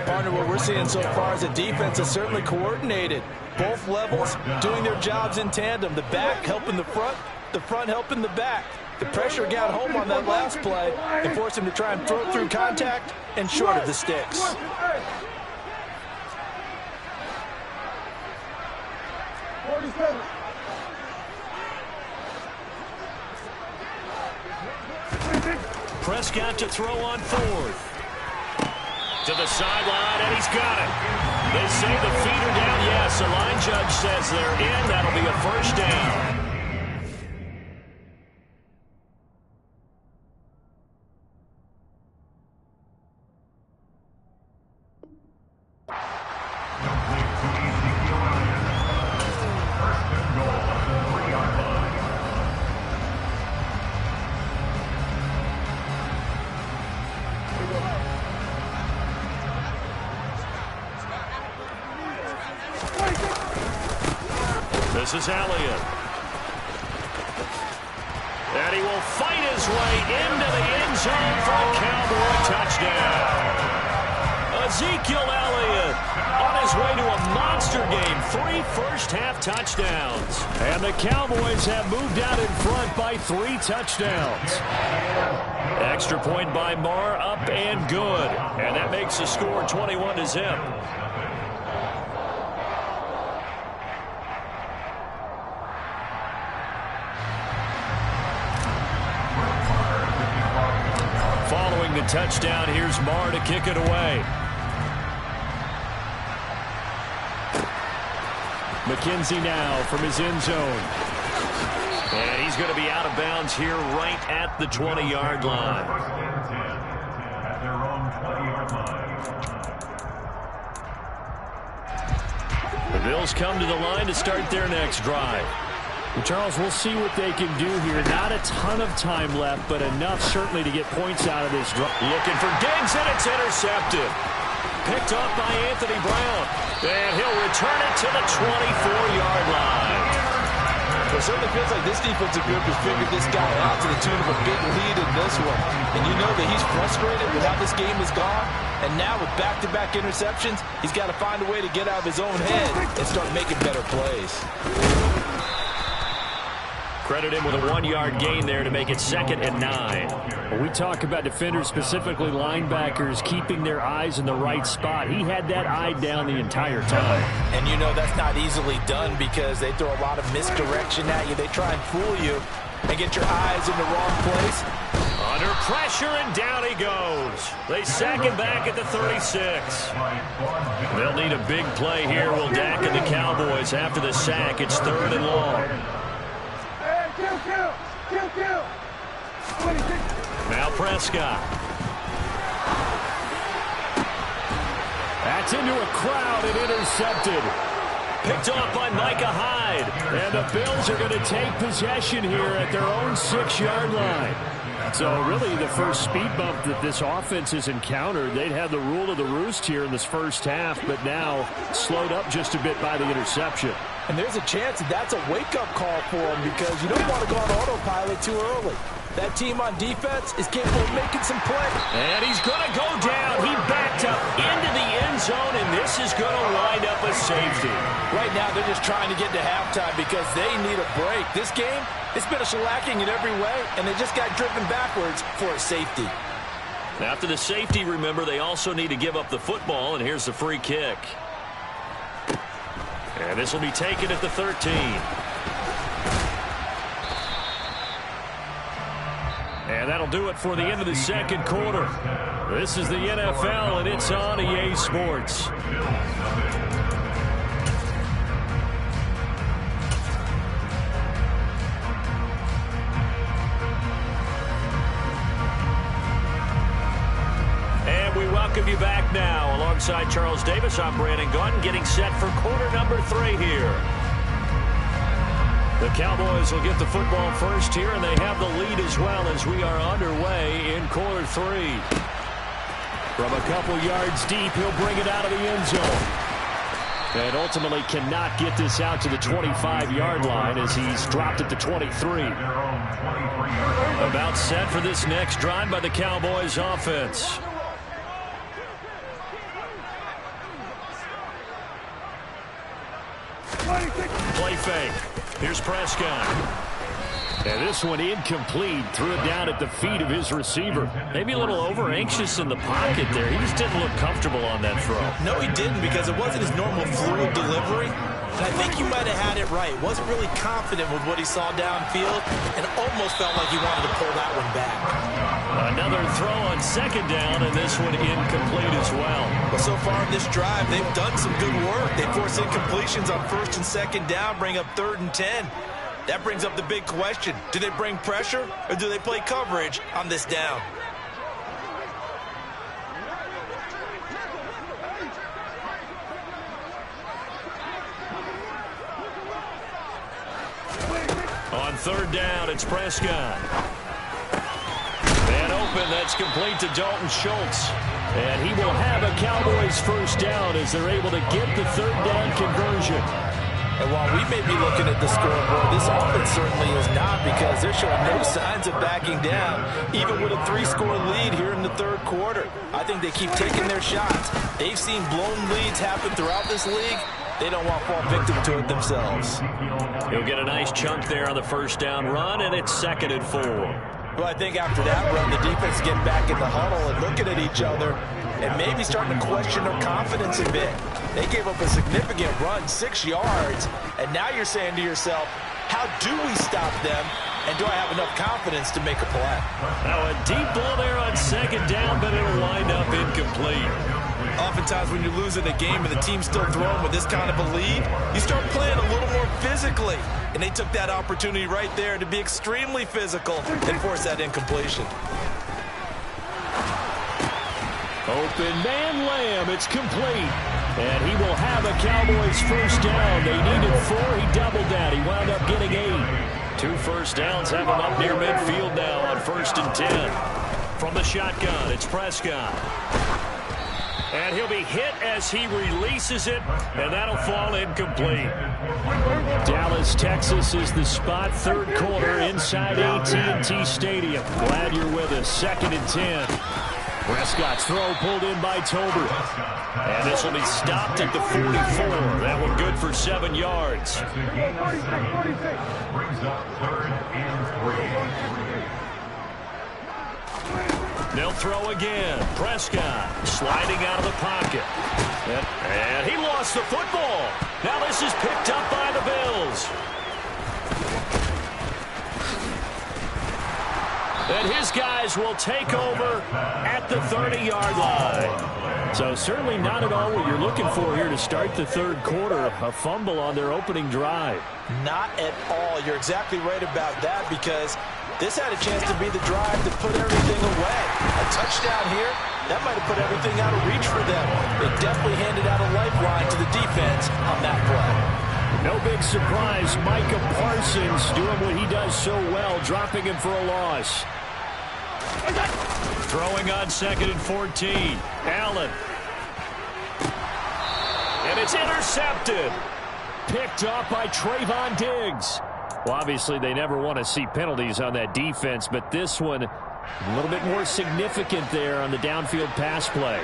Speaker 2: Partner, what we're seeing so far is a defense that's certainly coordinated. Both levels doing their jobs in tandem. The back helping the front helping the back. The pressure got home on that last play and forced him to try and throw through contact and short of the sticks.
Speaker 1: Prescott to throw on fourth. To the sideline, and he's got it. They say the feet are down. Yes, the line judge says they're in. That'll be a first down. This is Elliott. And he will fight his way into the end zone for a Cowboy touchdown. Ezekiel Elliott on his way to a monster game. 3 first-half touchdowns.
Speaker 4: And the Cowboys have moved out in front by 3 touchdowns.
Speaker 1: Extra point by Marr, up and good. And that makes the score 21-zip. Following the touchdown, here's Marr to kick it away.
Speaker 4: McKenzie now from his end zone.
Speaker 1: And he's going to be out of bounds here right at the 20-yard line.
Speaker 3: At their own 20-yard line.
Speaker 1: The Bills come to the line to start their next drive.
Speaker 4: Well, Charles, we'll see what they can do here. Not a ton of time left, but enough certainly to get points out of this drive.
Speaker 1: Looking for Diggs, and it's intercepted. Picked off by Anthony Brown. And he'll return it to the 24-yard line.
Speaker 2: It certainly feels like this defensive group has figured this guy out to the tune of a big lead in this one. And you know that he's frustrated with how this game is gone. And now with back-to-back interceptions, he's got to find a way to get out of his own head and start making better plays.
Speaker 1: Credit him with a 1-yard gain there to make it 2nd and 9.
Speaker 4: When we talk about defenders, specifically linebackers, keeping their eyes in the right spot. He had that eye down the entire time.
Speaker 2: And you know that's not easily done because they throw a lot of misdirection at you. They try and fool you and get your eyes in the wrong place.
Speaker 1: Under pressure, and down he goes. They sack him back at the 36. They'll need a big play here. Will Dak and the Cowboys after the sack. It's 3rd and long. Now Prescott.
Speaker 4: That's into a crowd and intercepted.
Speaker 1: Picked off by Micah Hyde.
Speaker 4: And the Bills are going to take possession here at their own 6-yard line. So really the first speed bump that this offense has encountered. They'd had the rule of the roost here in this first half, but now slowed up just a bit by the interception.
Speaker 2: And there's a chance that that's a wake-up call for him because you don't want to go on autopilot too early. That team on defense is capable of making some plays.
Speaker 1: And he's going to go down. He backed up into the end zone, and this is going to wind up a safety.
Speaker 2: Right now, they're just trying to get to halftime because they need a break. This game, it's been a shellacking in every way, and they just got driven backwards for a safety.
Speaker 1: After the safety, remember, they also need to give up the football, and here's the free kick. And this will be taken at the 13. And that'll do it for the end of the second quarter. This is the NFL, and it's on EA Sports. And we welcome you back now. Alongside Charles Davis, I'm Brandon Gunn, getting set for quarter number 3 here. The Cowboys will get the football first here, and they have the lead as well as we are underway in quarter 3. From a couple yards deep, he'll bring it out of the end zone. And ultimately cannot get this out to the 25-yard line as he's dropped at the 23. About set for this next drive by the Cowboys offense. Play fake. Here's Prescott. And this one incomplete. Threw it down at the feet of his receiver. Maybe a little over-anxious in the pocket there. He just didn't look comfortable on that throw.
Speaker 2: No, he didn't because it wasn't his normal fluid delivery. And I think you might have had it right. Wasn't really confident with what he saw downfield and almost felt like he wanted to pull that one back.
Speaker 1: Another throw on second down, and this one incomplete as well.
Speaker 2: Well, so far in this drive, they've done some good work. They force incompletions on first and second down, bring up 3rd and 10. That brings up the big question. Do they bring pressure, or do they play coverage on this down?
Speaker 1: On 3rd down, it's Prescott. And open, that's complete to Dalton Schultz. And he will have a Cowboys first down as they're able to get the 3rd down conversion.
Speaker 2: And while we may be looking at the scoreboard, this offense certainly is not, because they're showing no signs of backing down, even with a 3-score lead here in the 3rd quarter. I think they keep taking their shots. They've seen blown leads happen throughout this league. They don't want to fall victim to it themselves.
Speaker 1: He'll get a nice chunk there on the first down run, and it's 2nd and 4.
Speaker 2: Well, I think after that run, the defense get back in the huddle and looking at each other and maybe starting to question their confidence a bit. They gave up a significant run, 6 yards, and now you're saying to yourself, how do we stop them, and do I have enough confidence to make a play?
Speaker 1: Now a deep ball there on second down, but it'll wind up incomplete.
Speaker 2: Oftentimes when you're losing a game and the team's still throwing with this kind of a lead, you start playing a little more physically. And they took that opportunity right there to be extremely physical and force that incompletion.
Speaker 1: Open man Lamb, it's complete. And he will have a Cowboys first down. They needed 4, he doubled that. He wound up getting 8. 2 first downs have him up near midfield now on 1st and 10. From the shotgun, it's Prescott. And he'll be hit as he releases it, and that'll fall incomplete. Dallas, Texas is the spot, 3rd quarter inside AT&T Stadium. Glad you're with us. 2nd and 10. Prescott's throw pulled in by Tober. And this will be stopped at the 44. That one good for 7 yards.
Speaker 3: Brings up 3rd and 3.
Speaker 1: They'll throw again. Prescott sliding out of the pocket. And he lost the football. Now this is picked up by the Bills. And his guys will take over at the 30-yard line. So certainly not at all what you're looking for here to start the 3rd quarter. A fumble on their opening drive.
Speaker 2: Not at all. You're exactly right about that, because this had a chance to be the drive to put everything away. A touchdown here, that might have put everything out of reach for them. They definitely handed out a lifeline to the defense on that play.
Speaker 1: No big surprise. Micah Parsons doing what he does so well, dropping him for a loss. Throwing on 2nd and 14. Allen. And it's intercepted. Picked off by Trayvon Diggs. Well, obviously, they never want to see penalties on that defense, but this one a little bit more significant there on the downfield pass play.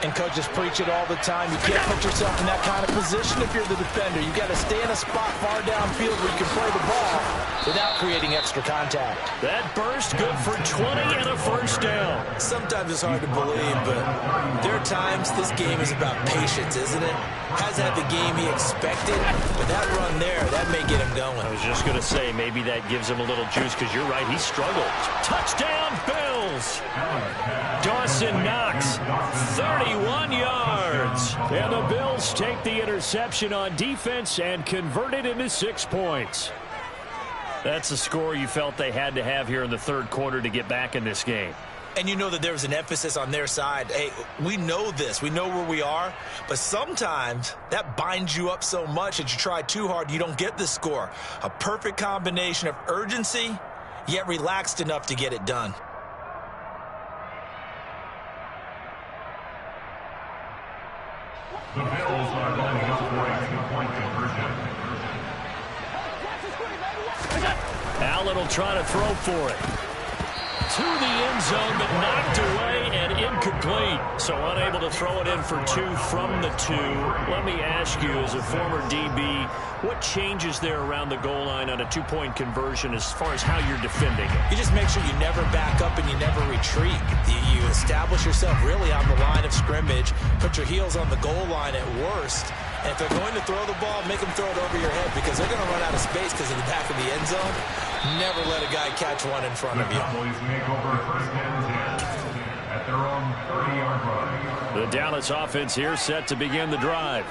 Speaker 2: And coaches preach it all the time. You can't put yourself in that kind of position if you're the defender. You've got to stay in a spot far downfield where you can play the ball without creating extra contact.
Speaker 1: That burst good for 20 and a first down.
Speaker 2: Sometimes it's hard to believe, but there are times this game is about patience, isn't it? Hasn't had the game he expected, but that run there, that may get him going.
Speaker 1: I was just going to say, maybe that gives him a little juice, because you're right, he struggled. Touchdown, Bills! Dawson Knox, 31 yards. And the Bills take the interception on defense and convert it into 6 points. That's a score you felt they had to have here in the 3rd quarter to get back in this game.
Speaker 2: And you know that there's an emphasis on their side. Hey, we know this. We know where we are. But sometimes that binds you up so much that you try too hard, you don't get the score. A perfect combination of urgency, yet relaxed enough to get it done.
Speaker 3: The Bills are lining up for a 2-point conversion.
Speaker 1: Allen will try to throw for it. To the end zone, but knocked away and incomplete. So unable to throw it in for 2 from the 2. Let me ask you, as a former DB, what changes there around the goal line on a 2-point conversion as far as how you're defending it?
Speaker 2: You just make sure you never back up and you never retreat. You establish yourself really on the line of scrimmage, put your heels on the goal line at worst, And if they're going to throw the ball, make them throw it over your head because they're going to run out of space because of the back of the end zone. Never let a guy catch one in front of you.
Speaker 3: Cowboys make over 1st and 10 at their own 30-yard line.
Speaker 4: The Dallas offense here set to begin the drive.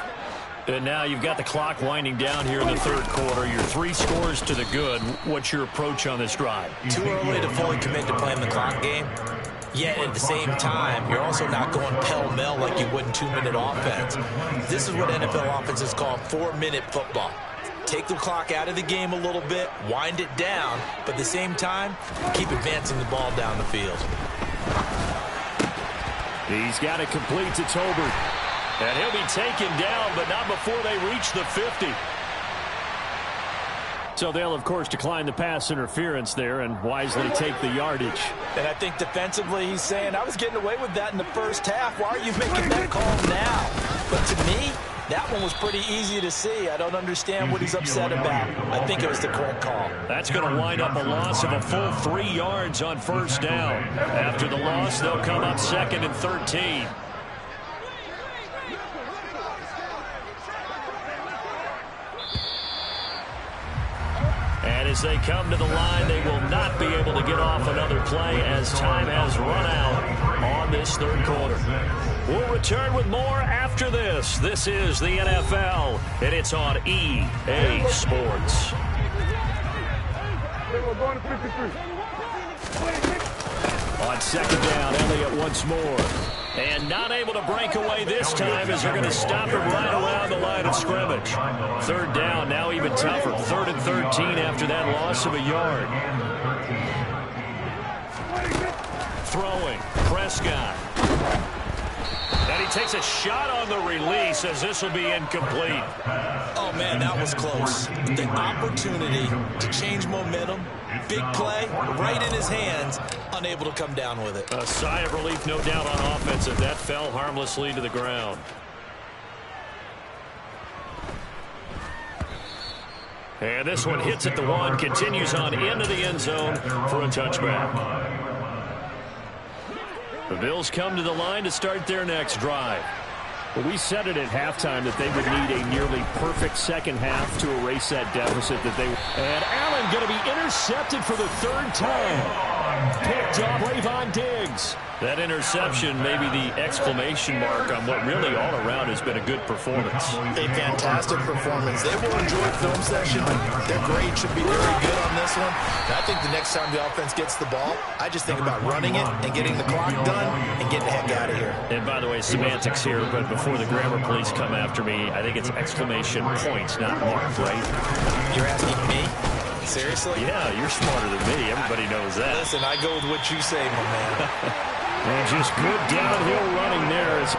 Speaker 4: And now you've got the clock winding down here in the third quarter. You're 3 scores to the good. What's your approach on this drive?
Speaker 2: Too early to fully commit to playing the clock game. Yet at the same time, you're also not going pell-mell like you would in 2-minute offense. This is what NFL offenses call 4-minute football. Take the clock out of the game a little bit, wind it down, but at the same time, keep advancing the ball down the field.
Speaker 4: He's got it complete to Tolbert. And he'll be taken down, but not before they reach the 50. So they'll, of course, decline the pass interference there and wisely take the yardage.
Speaker 2: And I think defensively he's saying, I was getting away with that in the first half. Why are you making that call now? But to me, that one was pretty easy to see. I don't understand what he's upset about. I think it was the correct call.
Speaker 4: That's going to wind up a loss of a full 3 yards on 1st down. After the loss, they'll come up 2nd and 13. And as they come to the line, they will not be able to get off another play as time has run out on this third quarter. We'll return with more after this. This is the NFL, and it's on EA Sports. On 2nd down, Elliott once more. And not able to break away this time as they're going to stop it right around the line of scrimmage. 3rd down, now even tougher. 3rd and 13 after that loss of a yard. Throwing, Prescott. And he takes a shot on the release as this will be incomplete.
Speaker 2: Oh, man, that was close. The opportunity to change momentum, big play, right in his hands, unable to come down with it.
Speaker 4: A sigh of relief, no doubt, on offense, as that fell harmlessly to the ground. And this one hits at the 1, continues on into the end zone for a touchback. The Bills come to the line to start their next drive. Well, we said it at halftime that they would need a nearly perfect second half to erase that deficit that they... And Allen going to be intercepted for the 3rd time. Picked off Trayvon Diggs. That interception may be the exclamation mark on what really all around has been a good performance.
Speaker 2: A fantastic performance. They will enjoy film session. Their grade should be very good on this one. And I think the next time the offense gets the ball, I just think about running it and getting the clock done and getting the heck out of here.
Speaker 4: And by the way, semantics here, but before the grammar police come after me, I think it's exclamation points, not mark, right?
Speaker 2: You're asking me? Seriously?
Speaker 4: Yeah, you're smarter than me. Everybody knows that.
Speaker 2: Listen, I go with what you say, my man.
Speaker 4: And just good downhill running there as